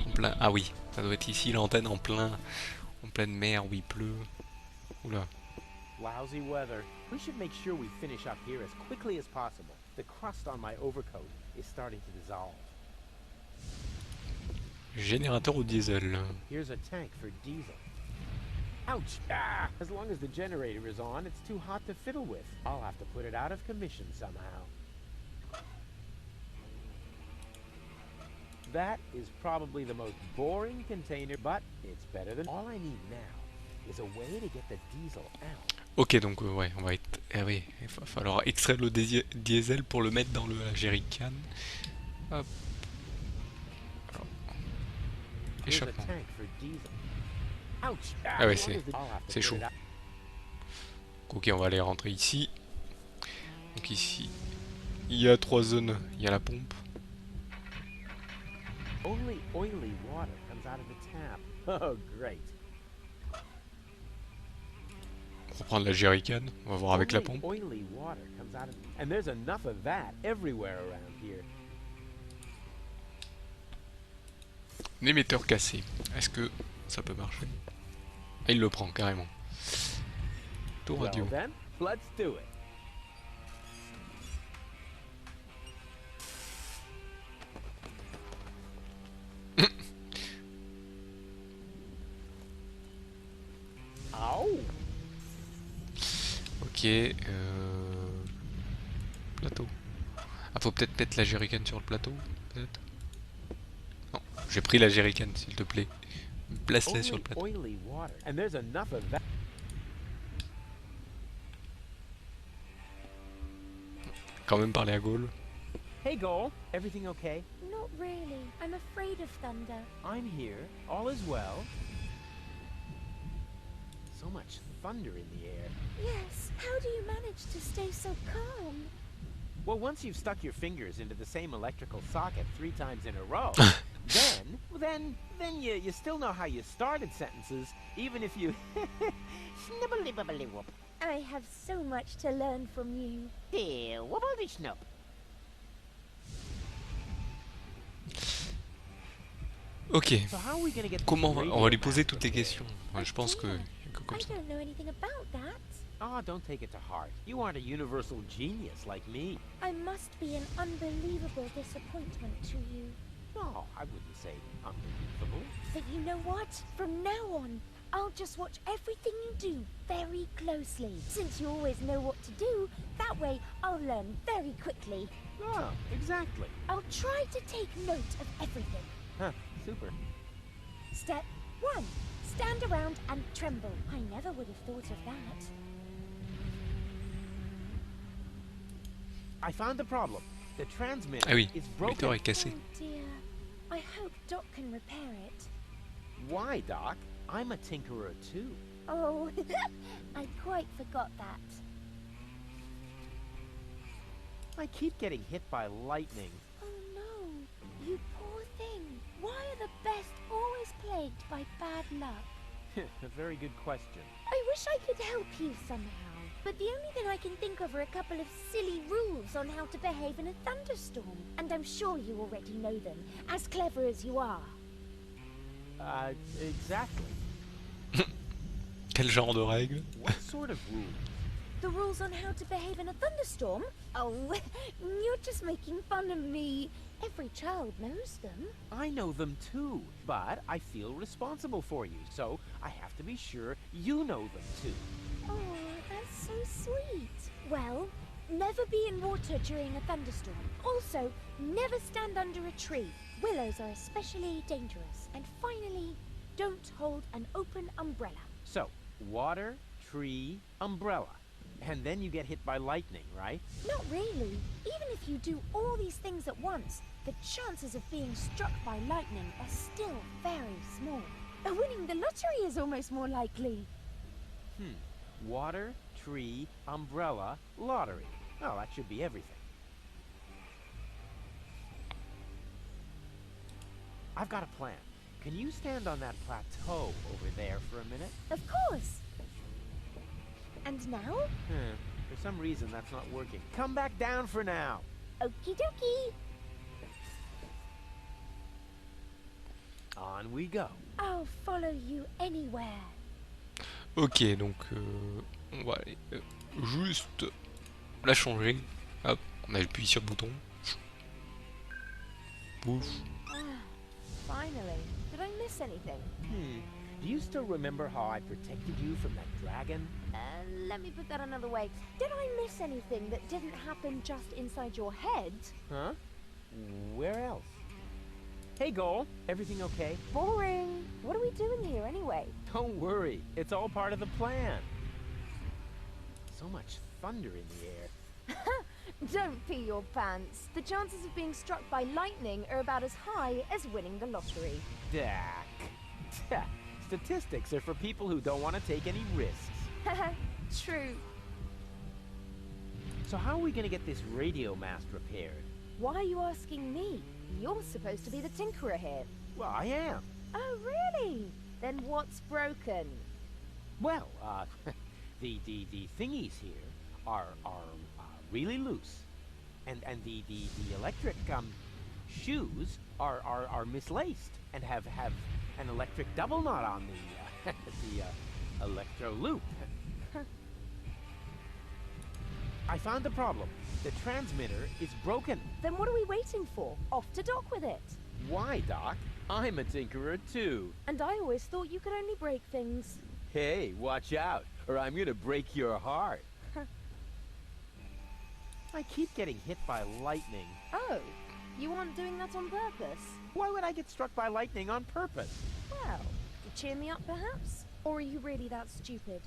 En plein... Ah oui, ça doit être ici l'antenne en pleine mer où il pleut. Oula. Lousy weather. We should make sure we finish up here as quickly as possible. The crust on my overcoat is starting to dissolve. Générateur au diesel. Here's a tank for diesel. Ouch! Ah! As long as the generator is on, it's too hot to fiddle with. I'll have to put it out of commission somehow. That is probably the most boring container, but it's better than... All I need now is a way to get the diesel out. Ok, donc ouais, on va être... Ah oui, il va falloir extraire le diesel pour le mettre dans le jerrycan. Hop. Alors. Here's a Échappement. tank for diesel. Ouch! Ah ouais, As long as the- I'll have to c'est put chaud. it out. Ok, on va aller rentrer ici. Donc ici, il y a 3 zones. Il y a la pompe. Only oily water comes out of the tap. Oh, great. On va prendre la jerrycan. On va voir avec la Only pompe. oily water comes out of... And there's enough of that everywhere around here. L'émetteur cassé. Est-ce que ça peut marcher? Ah, il le prend carrément. Tour radio. Well then, let's do it. Ow! Ok. Plateau. Ah, faut peut-être mettre la jerrycan sur le plateau, peut-être. Non, j'ai pris la jerrycan, s'il te plaît. Place-la sur le plateau. Oily water. And there's enough of that. Quand même parler à Gaulle. Hey, Goal. Everything okay? Not really. I'm afraid of thunder. I'm here. All is well. So much thunder in the air. Yes, how do you manage to stay so calm? Well, once you've stuck your fingers into the same electrical socket 3 times in a row, then you still know how you started sentences, even if you Snibbly-bibbly-whoop. I have so much to learn from you. Here, wobbledy-snoop. Ok. So how are we gonna get Comment this on va lui radio poser back toutes les repaired? questions. Ouais, je pense que y a que comme I ça. don't know anything about that. Ah, don't take it to heart. You aren't a universal genius like me. I must be an unbelievable disappointment to you. No, I wouldn't say unbelievable. But you know what? From now on, I'll just watch everything you do very closely. Since you always know what to do, that way I'll learn very quickly. Oh, exactly. I'll try to take note of everything. Huh, super. Step 1. Stand around and tremble. I never would have thought of that. I found the problem. The transmitter Ah oui, is l'émetteur broken. est cassé. Oh dear. I hope Doc can repair it. Why, Doc? I'm a tinkerer too. Oh, I quite forgot that. I keep getting hit by lightning. Oh no, you poor thing. Why are the best always plagued by bad luck? A very good question. I wish I could help you somehow, but the only thing I can think of are a couple of silly rules on how to behave in a thunderstorm. And I'm sure you already know them, as clever as you are. Exactly. Quel genre de règles? What sort of rules? The rules on how to behave in a thunderstorm? Oh, you're just making fun of me. Every child knows them. I know them too, but I feel responsible for you, so I have to be sure you know them too. Oh, that's so sweet. Well, never be in water during a thunderstorm. Also, never stand under a tree. Willows are especially dangerous. And finally, don't hold an open umbrella. So, water, tree, umbrella. And then you get hit by lightning, right? Not really. Even if you do all these things at once, the chances of being struck by lightning are still very small. Winning the lottery is almost more likely. Water, tree, umbrella, lottery. Oh, that should be everything. I've got a plan. Can you stand on that plateau over there for a minute? Of course. And now? For some reason, that's not working. Come back down for now. Okie dokie. On we go. I'll follow you anywhere. Ok, donc on va aller juste la changer. Hop, on appuie sur le bouton. Pouf. Finally. Did I miss anything? Do you still remember how I protected you from that dragon? Let me put that another way. Did I miss anything that didn't happen just inside your head? Huh? Where else? Hey, Goal. Everything okay? Boring. What are we doing here anyway? Don't worry. It's all part of the plan. So much thunder in the air. Don't pee your pants. The chances of being struck by lightning are about as high as winning the lottery. Dak. Statistics are for people who don't want to take any risks. True. So how are we going to get this radio mast repaired? Why are you asking me? You're supposed to be the tinkerer here. Well, I am. Oh, really? Then what's broken? Well, the thingies here are really loose, and the electric shoes are mislaced and have an electric double knot on the the electro loop. I found the problem. The transmitter is broken. Then what are we waiting for? Off to dock with it. Why, Doc? I'm a tinkerer too. And I always thought you could only break things. Hey, watch out, or I'm gonna break your heart. I keep getting hit by lightning. Oh, you aren't doing that on purpose? Why would I get struck by lightning on purpose? Well, to cheer me up perhaps? Or are you really that stupid?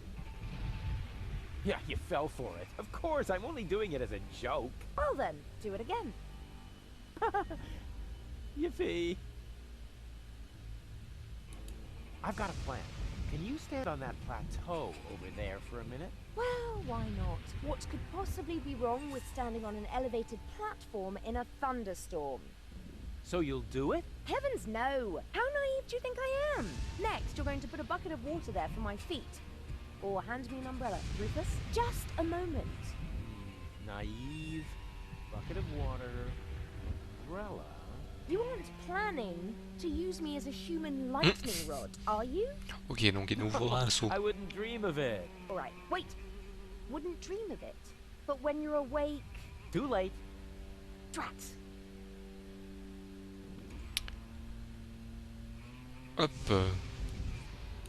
Yeah, you fell for it. Of course, I'm only doing it as a joke. Well then, do it again. Yippee. I've got a plan. Can you stand on that plateau over there for a minute? Well, why not? What could possibly be wrong with standing on an elevated platform in a thunderstorm? So you'll do it? Heavens no! How naive do you think I am? Next, you're going to put a bucket of water there for my feet. Or hand me an umbrella, Rufus. Just a moment. Naive, bucket of water, umbrella. You aren't planning to use me as a human lightning rod, are you? Ok, donc il nous faudra un saut. I wouldn't dream of it. Alright, wait. Wouldn't dream of it. But when you're awake... Too late. Drat. Hop.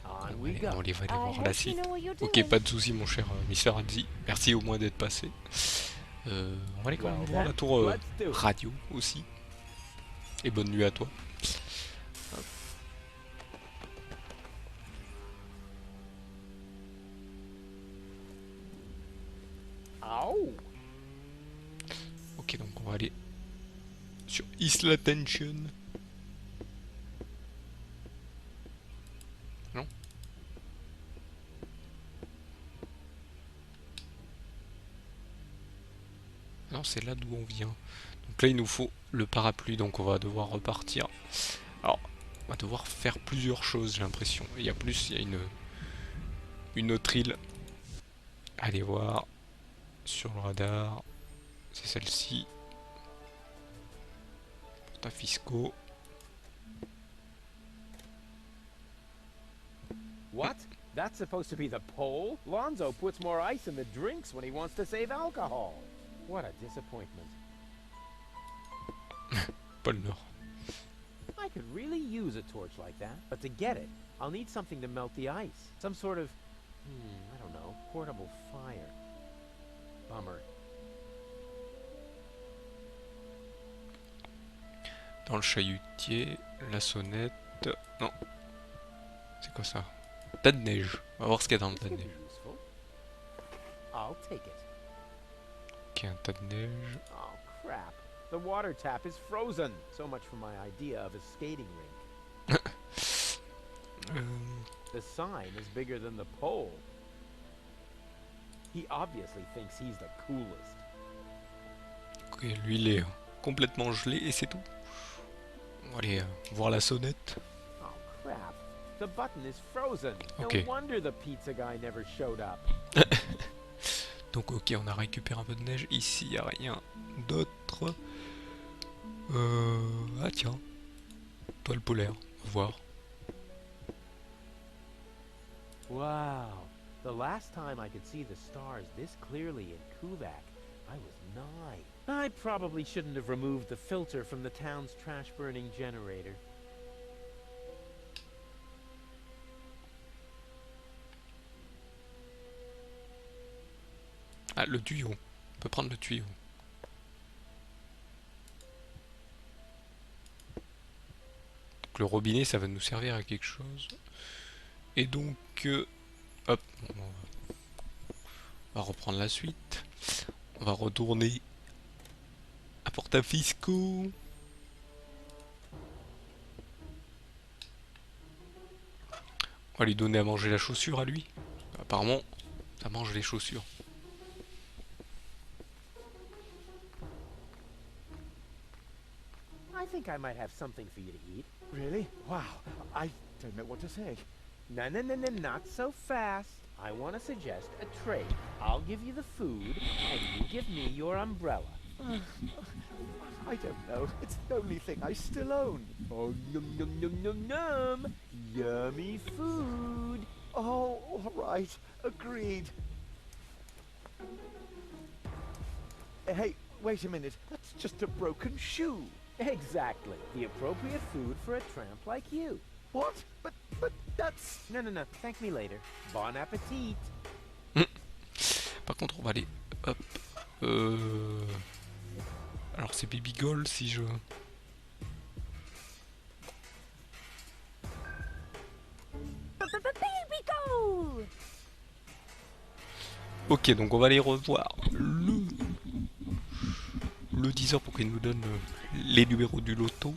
On we Allez, go. on va aller I voir hope la you suite. know what you're Ok, doing. pas de soucis mon cher Mister Hansi. Merci au moins d'être passé. On va aller quand même Well, voir la then, tour let's do it. radio aussi. Et bonne nuit à toi. Oh. Ok, donc on va aller sur Isla Tension. Non? Non, c'est là d'où on vient. Donc là, il nous faut le parapluie, donc on va devoir repartir. Alors, on va devoir faire plusieurs choses, j'ai l'impression. Il y a plus, il y a une autre île. Allez voir sur le radar. C'est celle-ci. Porta fiscaux. What? That's supposed to be the pole? Lonzo puts more ice in the drinks when he wants to save alcohol. What a disappointment. Pas le nord. I could really use a torch like that, but to get it, I'll need something to melt the ice. Some sort of, I don't know, portable fire. Bummer. Dans le chalutier, la sonnette. Non. C'est quoi ça? Tas de neige. On va voir ce qu'il y a dans le tas de neige. Useful. I'll take it. Ok, un tas de neige. Oh, crap. The water tap is frozen. So much for my idea of a skating rink. The sign is bigger than the pole. He obviously thinks he's the coolest. Ok, lui il est complètement gelé et c'est tout. On va aller voir la sonnette. Oh, crap. The button is frozen. Okay. No wonder the pizza guy never showed up. Donc ok, on a récupéré un peu de neige. Ici, il n'y a rien d'autre. Ah tiens. Toile polaire. On va voir. Wow. The last time I could see the stars this clearly in Kuvak, I was 9. I probably shouldn't have removed the filter from the town's trash-burning generator. Ah, le tuyau. On peut prendre le tuyau. Donc le robinet, ça va nous servir à quelque chose. Et donc, hop, on va reprendre la suite. On va retourner à Porta Fisco. On va lui donner à manger la chaussure à lui. Apparemment, ça mange les chaussures. I think I might have something for you to eat. Really? Wow. I don't know what to say. No, not so fast. I want to suggest a trade. I'll give you the food, and you give me your umbrella. I don't know. It's the only thing I still own. Oh, yum, yum, yum, yum, yum. Yummy food. Oh, all right. Agreed. Hey, wait a minute. That's just a broken shoe. Exactly. The appropriate food for a tramp like you. What? But that's... No. Thank me later. Bon appetit. Par contre, on va aller... Hop. Alors, c'est Baby Goal si je... Baby go! Ok, donc on va aller revoir le 10h pour qu'il nous donne les numéros du loto.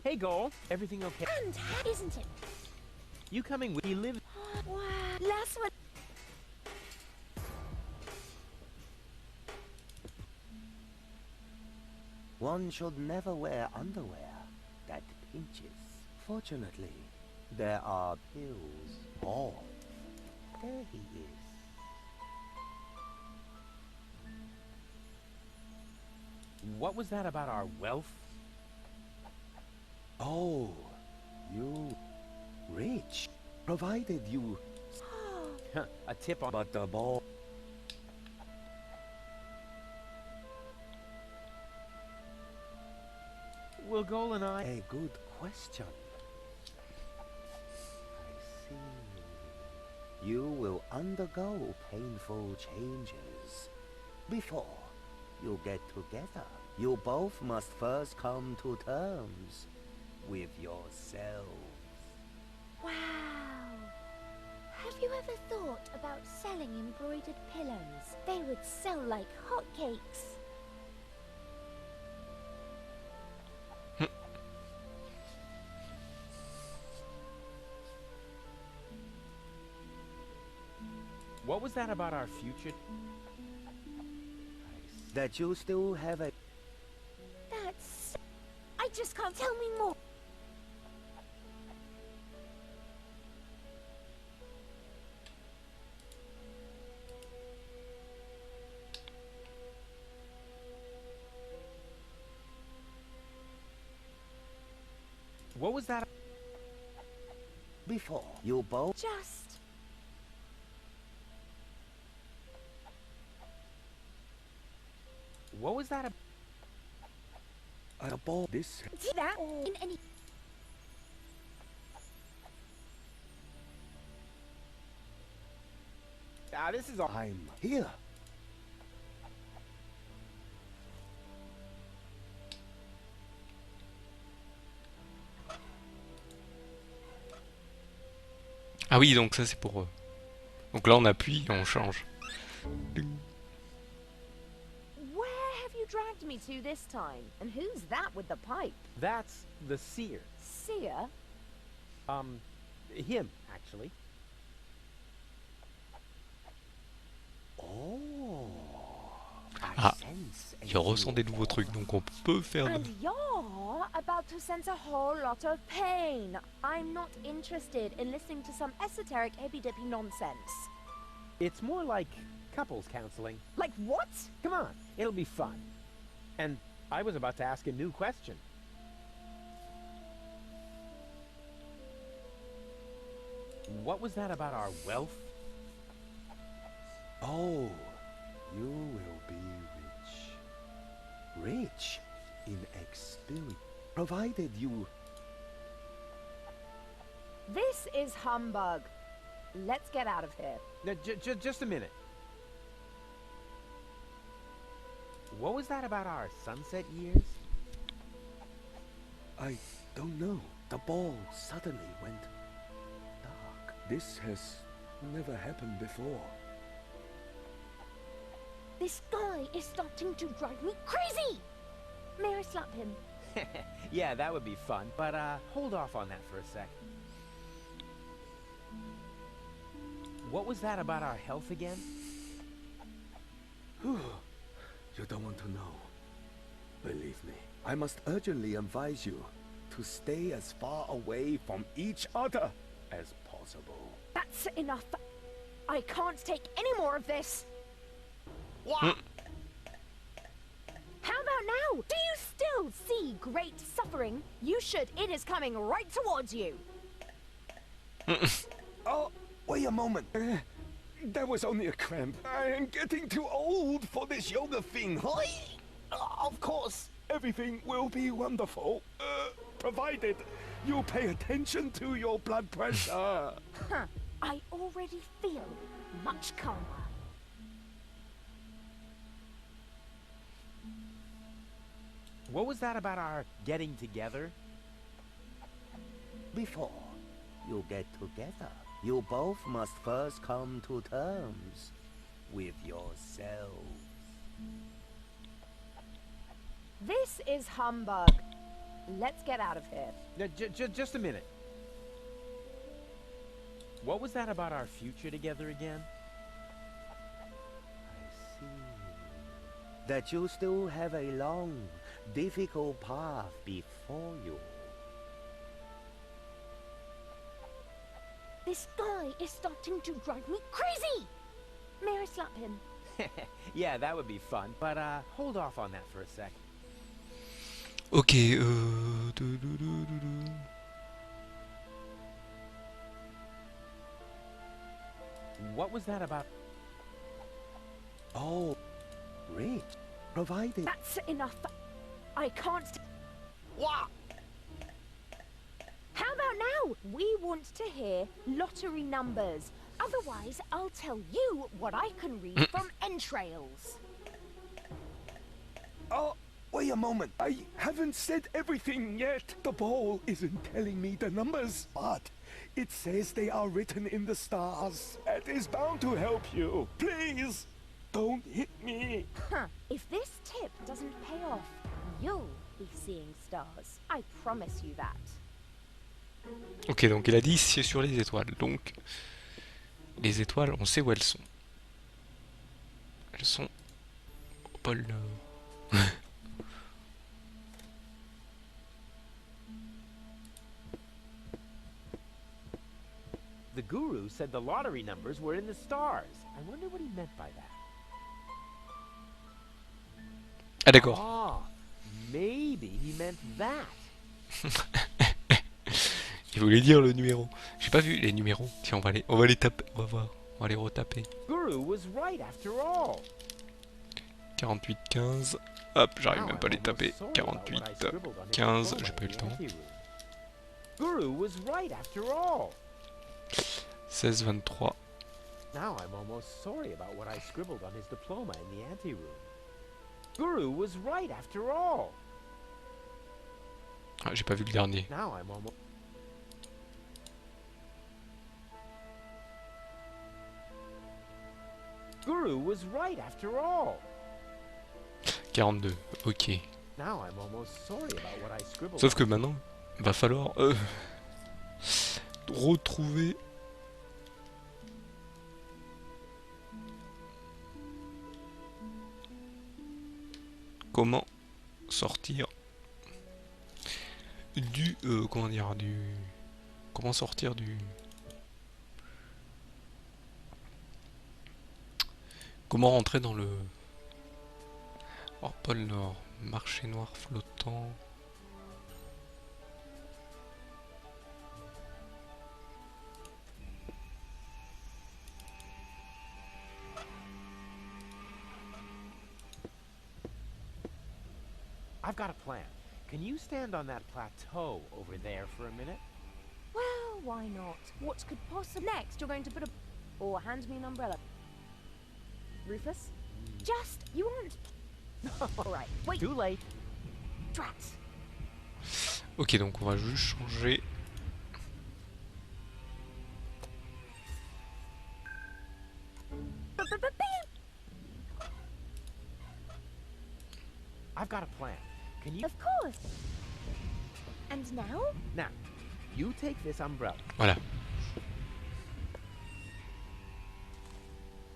Hey, Goal. Everything okay? And isn't it? You coming with me? Live. Wow. Last one. One should never wear underwear that pinches. Fortunately, there are pills. Oh, there he is. What was that about our wealth? Oh, you rich. Provided you... A tip on... But the ball... Will Goal and I... A good question. I see. You will undergo painful changes. Before you get together, you both must first come to terms with yourselves. Wow. Have you ever thought about selling embroidered pillows? They would sell like hotcakes. What was that about our future? That you still have a... That's... I just can't tell me more. What was that? Before, you both... Just... What was that? I bought this. Did that in any... Ah, this is all. I'm here. Ah oui, donc ça c'est pour... Donc là on appuie et on change. Where have you dragged me to this time? And who's that with the pipe? That's the seer. Seer? Him, actually. Oh, Ah, il ressent des nouveaux trucs, donc on peut faire... And you're about to sense a whole lot of pain. I'm not interested in listening to some esoteric hippy-dippy nonsense. It's more like couples counseling. Like what? Come on, it'll be fun. And I was about to ask a new question. What was that about our wealth? Oh, you will be rich. Rich in experience. Provided you... This is humbug. Let's get out of here. Now, just a minute. What was that about our sunset years? I don't know. The ball suddenly went dark. This has never happened before. This guy is starting to drive me crazy! May I slap him? Yeah, that would be fun. But hold off on that for a sec. What was that about our health again? You don't want to know. Believe me, I must urgently advise you to stay as far away from each other as possible. That's enough. I can't take any more of this. What? How about now? Do you still see great suffering? You should. It is coming right towards you. Oh, wait a moment. That was only a cramp. I am getting too old for this yoga thing. Of course, everything will be wonderful, provided you pay attention to your blood pressure. Huh. I already feel much calmer. What was that about our getting together? Before you get together, you both must first come to terms with yourselves. This is humbug. Let's get out of here. Now, just a minute. What was that about our future together again? I see. That you still have a long, difficult path before you. This guy is starting to drive me crazy! May I slap him? Yeah, that would be fun. But hold off on that for a sec. Ok, What was that about? Oh, rich. Provided... That's enough. I can't... What? How about now? We want to hear lottery numbers. Otherwise, I'll tell you what I can read from entrails. Oh, wait a moment. I haven't said everything yet. The ball isn't telling me the numbers, but it says they are written in the stars. That is bound to help you. Please, don't hit me. Huh. If this tip doesn't pay off, you'll be seeing stars. I promise you that. ok, donc il a dit c'est sur les étoiles. Donc, les étoiles, on sait où elles sont. Elles sont pôle Nord. The guru said the lottery numbers were in the stars. I wonder what he meant by that. Ah d'accord. Ah, maybe he meant that. Il voulait dire le numéro. J'ai pas vu les numéros. Tiens, on va les taper. On va voir. On va les retaper. Guru was right after all. 48, 15. Hop, j'arrive même pas à les taper. 48, 15. J'ai pas eu le temps. Guru was right after all. 16, 23. Now I'm almost sorry about what I scribbled on his diploma in the anteroom. Guru was right after all. Ah, j'ai pas vu le dernier. Now I'm almost. Guru was right after all. 42. Ok. Now I'm almost sorry about what I scribbled. Sauf que maintenant, il va falloir retrouver. Comment sortir du comment dire du comment sortir du comment rentrer dans le hors pôle Nord, marché noir flottant. I've got a plan. Can you stand on that plateau over there for a minute? Well, why not? What could possibly... Next, you're going to put a... Or hand me an umbrella. Rufus? Just... You aren't... Alright, wait. Too late. Drat. Ok, donc on va juste changer. I've got a plan. Can you... Of course. And now? Now, you take this umbrella. Voilà.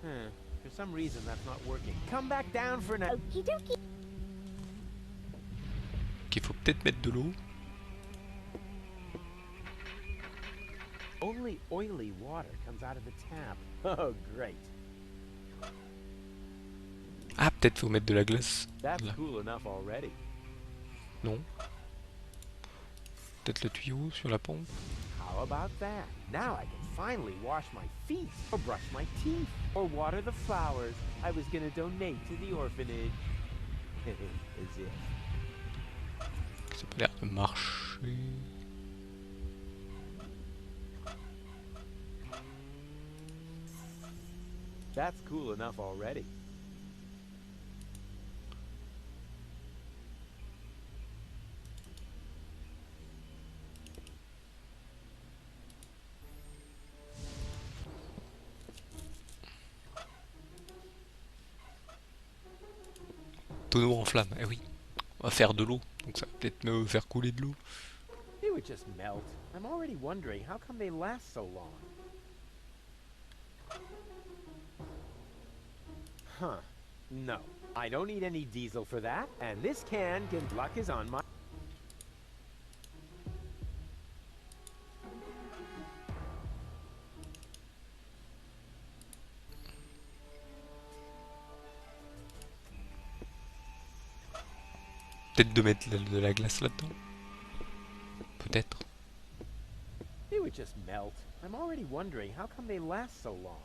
For some reason, that's not working. Come back down for now. Okie dokie. Ok, faut peut-être mettre de l'eau. Only oily water comes out of the tap. Oh, great. Ah, peut-être faut mettre de la glace. That's Là. cool enough already. Non. Peut-être le tuyau sur la pompe. How about that? Now I can finally wash my feet, or brush my teeth, or water the flowers I was gonna donate to the orphanage. As if. Ça a pas l'air de marcher. That's cool enough already. Tonneau en flamme, eh oui. On va faire de l'eau, donc ça va peut-être me faire couler de l'eau. They would just melt. I'm already wondering how come they last so long. Huh. No. I don't need any diesel for that, and this can get luck is on my... Peut-être de mettre de la glace là-dedans. Peut-être. They would just melt. I'm already wondering how come they last so long.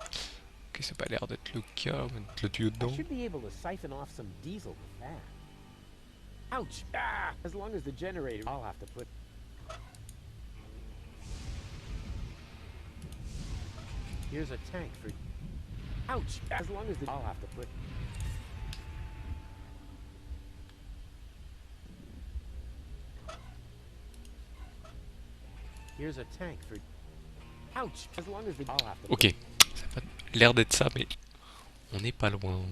Ok, ça n'a pas l'air d'être le cas. On va mettre le tuyau dedans. I should be able to siphon off some diesel with that. Ouch! Ah! As long as the generator... I'll have to put... Here's a tank for... Ouch! As long as the... I'll have to put... Here's a tank for... Ouch! As long as the... I'll have to... Ok, ça a pas l'air d'être ça, mais on n'est pas loin.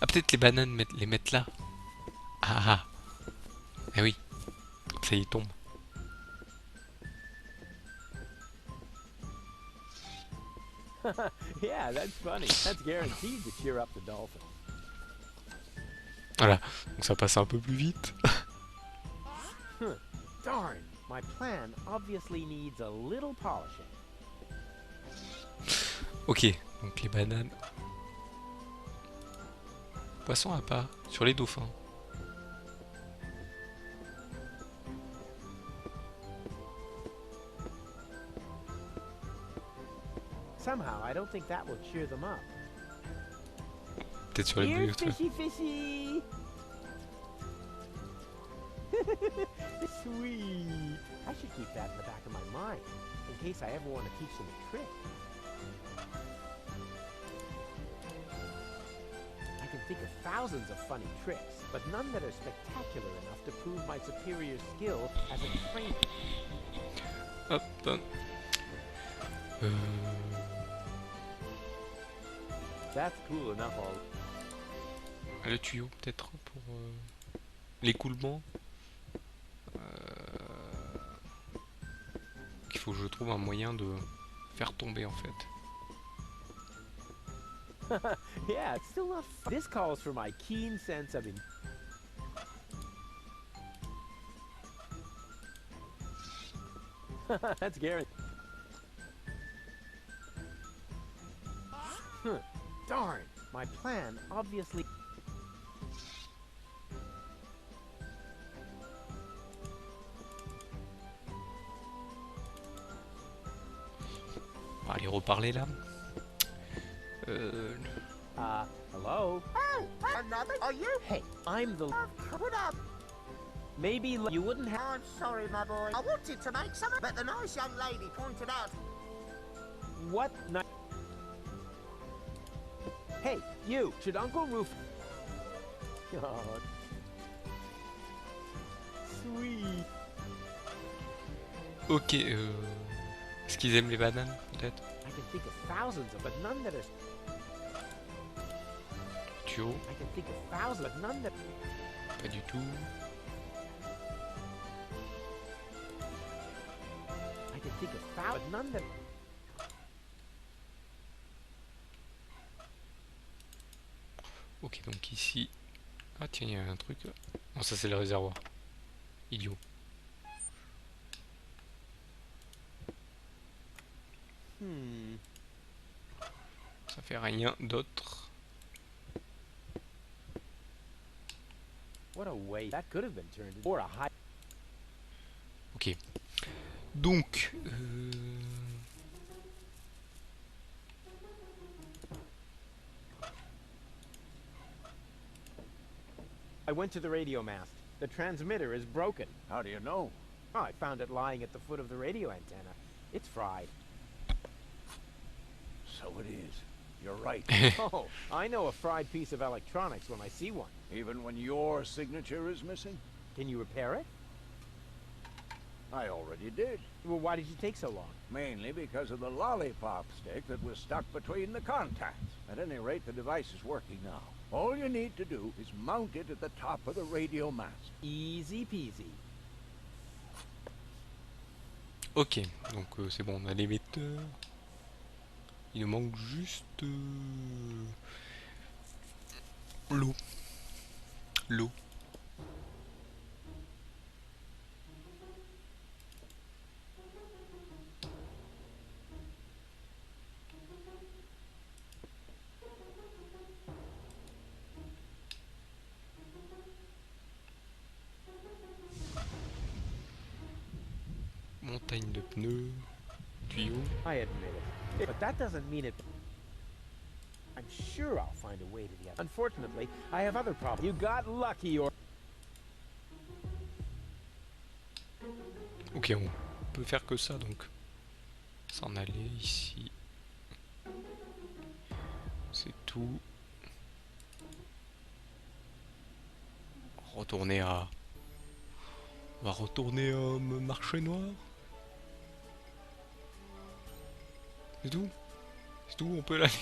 Ah, peut-être les bananes, les mettre là. Ah ah. Eh oui. Comme ça, il tombe. Yeah, that's funny. That's guaranteed to cheer up the dolphin. Voilà. Donc ça passe un peu plus vite. Darn, my plan obviously needs a little polishing. Ok. Donc les bananes. Poisson à part. Sur les dauphins. Somehow, I don't think that will cheer them up. Peut-être sur les Here's dauphins. fishy fishy! Sweet! I should keep that in the back of my mind, in case I ever want to teach them a trick. I can think of thousands of funny tricks, but none that are spectacular enough to prove my superior skill as a trainer. Hop. That's cool enough all. Le tuyau peut-être pour l'écoulement. Il faut que je trouve un moyen de faire tomber en fait. Yeah, it's still not fun. This calls for my keen sense of That's Gary. Darn, my plan obviously. On va aller reparler là. Hello? Oh, another? Are you? Hey, I'm the. What up? Maybe you wouldn't have. I'm sorry, my boy. I wanted to make some, but the nice young lady pointed out. What? Hey, you! Should Uncle Roof... Oh. Sweet. Ok, est-ce qu'ils aiment les bananes peut-être? I can think of thousands of, but none that are... Tuyau? I can think of thousands, but none that... Pas du tout. I can think of thousands, but none that... Ok, donc ici... Ah tiens, il y a un truc... Non, ça c'est le réservoir. Idiot. Ça fait rien d'autre. What a way. That could have been turned into... Or a high... Ok. Donc... I went to the radio mast. The transmitter is broken. How do you know? Oh, I found it lying at the foot of the radio antenna. It's fried. So it is. You're right. Oh, I know a fried piece of electronics when I see one. Even when your signature is missing? Can you repair it? I already did. Well, why did you take so long? Mainly because of the lollipop stick that was stuck between the contacts. At any rate, the device is working now. All you need to do is mount it at the top of the radio mast. Easy peasy. Ok, donc c'est bon, on a l'émetteur. Il nous manque juste l'eau. L'eau. Montagne de pneus, tuyaux. I admit it. But that doesn't mean it... I'm sure I'll find a way to the other. Unfortunately, I have other problems. You got lucky or... Ok, on peut faire que ça donc. S'en aller ici. C'est tout. Retourner à... On va retourner au marché noir. C'est tout. C'est tout, on peut l'aller.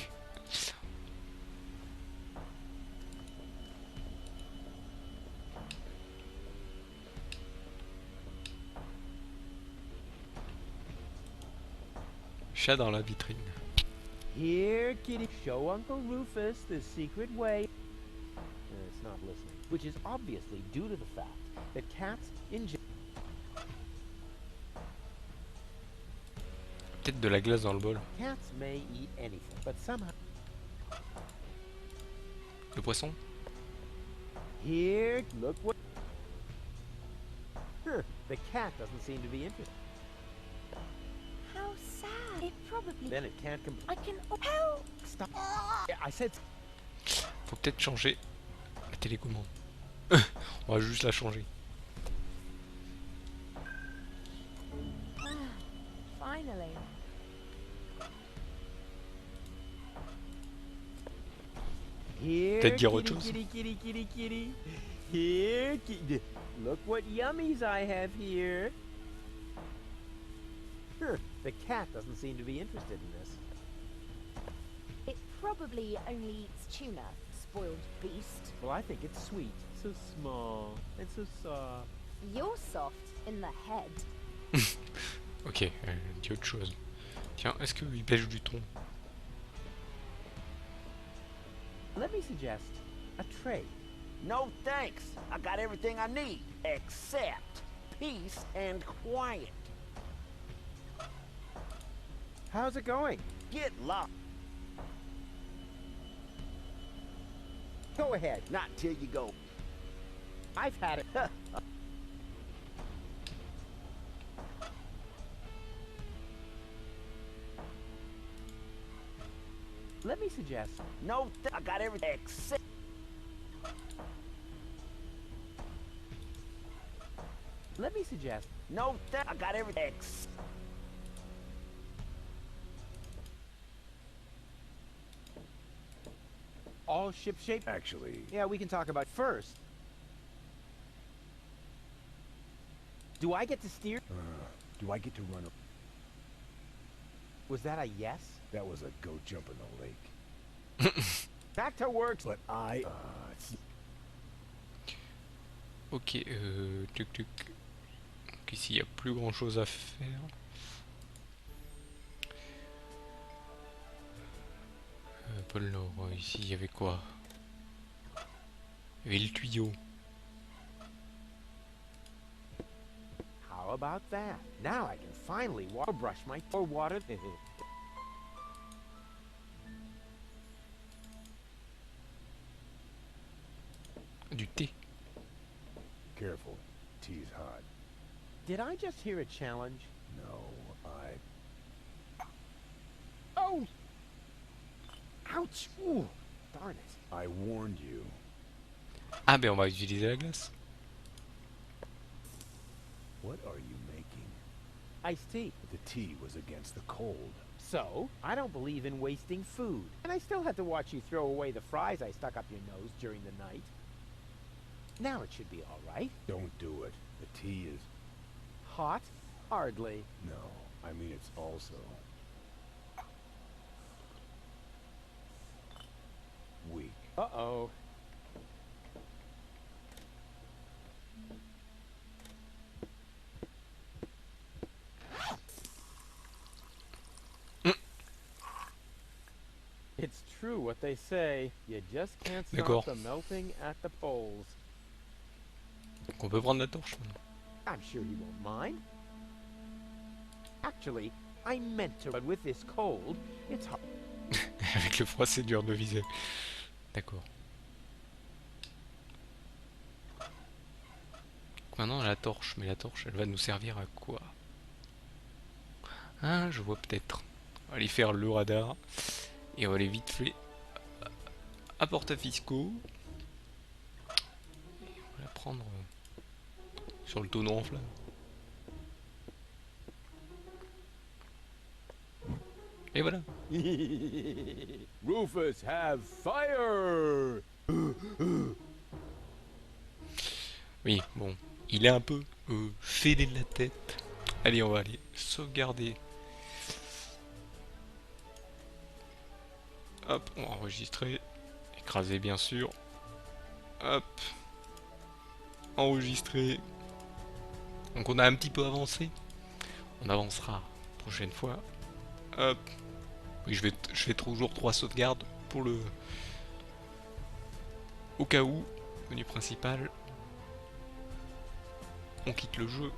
chat dans la vitrine. Here, kitty, show Uncle Rufus the secret way. It's not listening, which is obviously due to the fact that cats in Peut-être de la glace dans le bol. cats may eat anything, but somehow Le poisson? here, look what. Huh, the cat doesn't seem to be interested. How sad. It probably... Then it can't I can... Oh, help! Stop. Yeah, I said. Faut peut-être changer la télécommande. On va juste la changer. Finally. Here, Peut-être dire kitty, autre chose. kitty, kitty, kitty, kitty. Here, kitty. Look what yummies I have here. Huh, the cat doesn't seem to be interested in this. It probably only eats tuna, spoiled beast. Well, I think it's sweet. So small and so soft. You're soft in the head. Ok, dis autre chose. Tiens, est-ce qu'il pêche du thon? Let me suggest a trade. No thanks. I got everything I need, except peace and quiet. How's it going? Get lost. Go ahead. Not till you go. I've had it. Let me suggest. No, I got everything except. Let me suggest. No, I got everything except. All ship shape. Actually, Yeah, we can talk about first. Do I get to steer? do I get to run? Was that a yes? That was a go jump in the lake. Back to work. But I, Ok, tuc tuc. Donc ici, il n'y a plus grand chose à faire. Pôle Nord, ici, il y avait quoi? Il y avait le tuyau. How about that? Now I can finally brush my water. Du thé. careful. Tea's hot. Did I just hear a challenge? No, I. Oh! Ouch! Ooh, darn it. I warned you. Ah ben on va utiliser la glace. What are you making? Iced tea. The tea was against the cold. So, I don't believe in wasting food. And I still had to watch you throw away the fries I stuck up your nose during the night. Now it should be all right. Don't do it. The tea is... Hot? Hardly. No, I mean it's also... weak. Uh-oh. It's true what they say. You just can't D'accord. stop the melting at the poles. Donc on peut prendre la torche maintenant. I'm sure he won't mind. Actually, I meant to, but with this cold, it's hard. Avec le froid c'est dur de viser. D'accord. Donc maintenant la torche, mais la torche elle va nous servir à quoi? Ah je vois peut-être. On va aller faire le radar. Et on va aller vite fait à Porte-à-Fiscaux. Et on va la prendre sur le tonneau en flamme. Et voilà. Rufus, have fire! Oui, bon, il est un peu fêlé de la tête. Allez, on va aller sauvegarder. Hop, on va enregistrer. Écraser bien sûr. Hop. Enregistrer. Donc on a un petit peu avancé. On avancera prochaine fois. Hop. Oui, je fais toujours 3 sauvegardes pour le... Au cas où, menu principal. On quitte le jeu.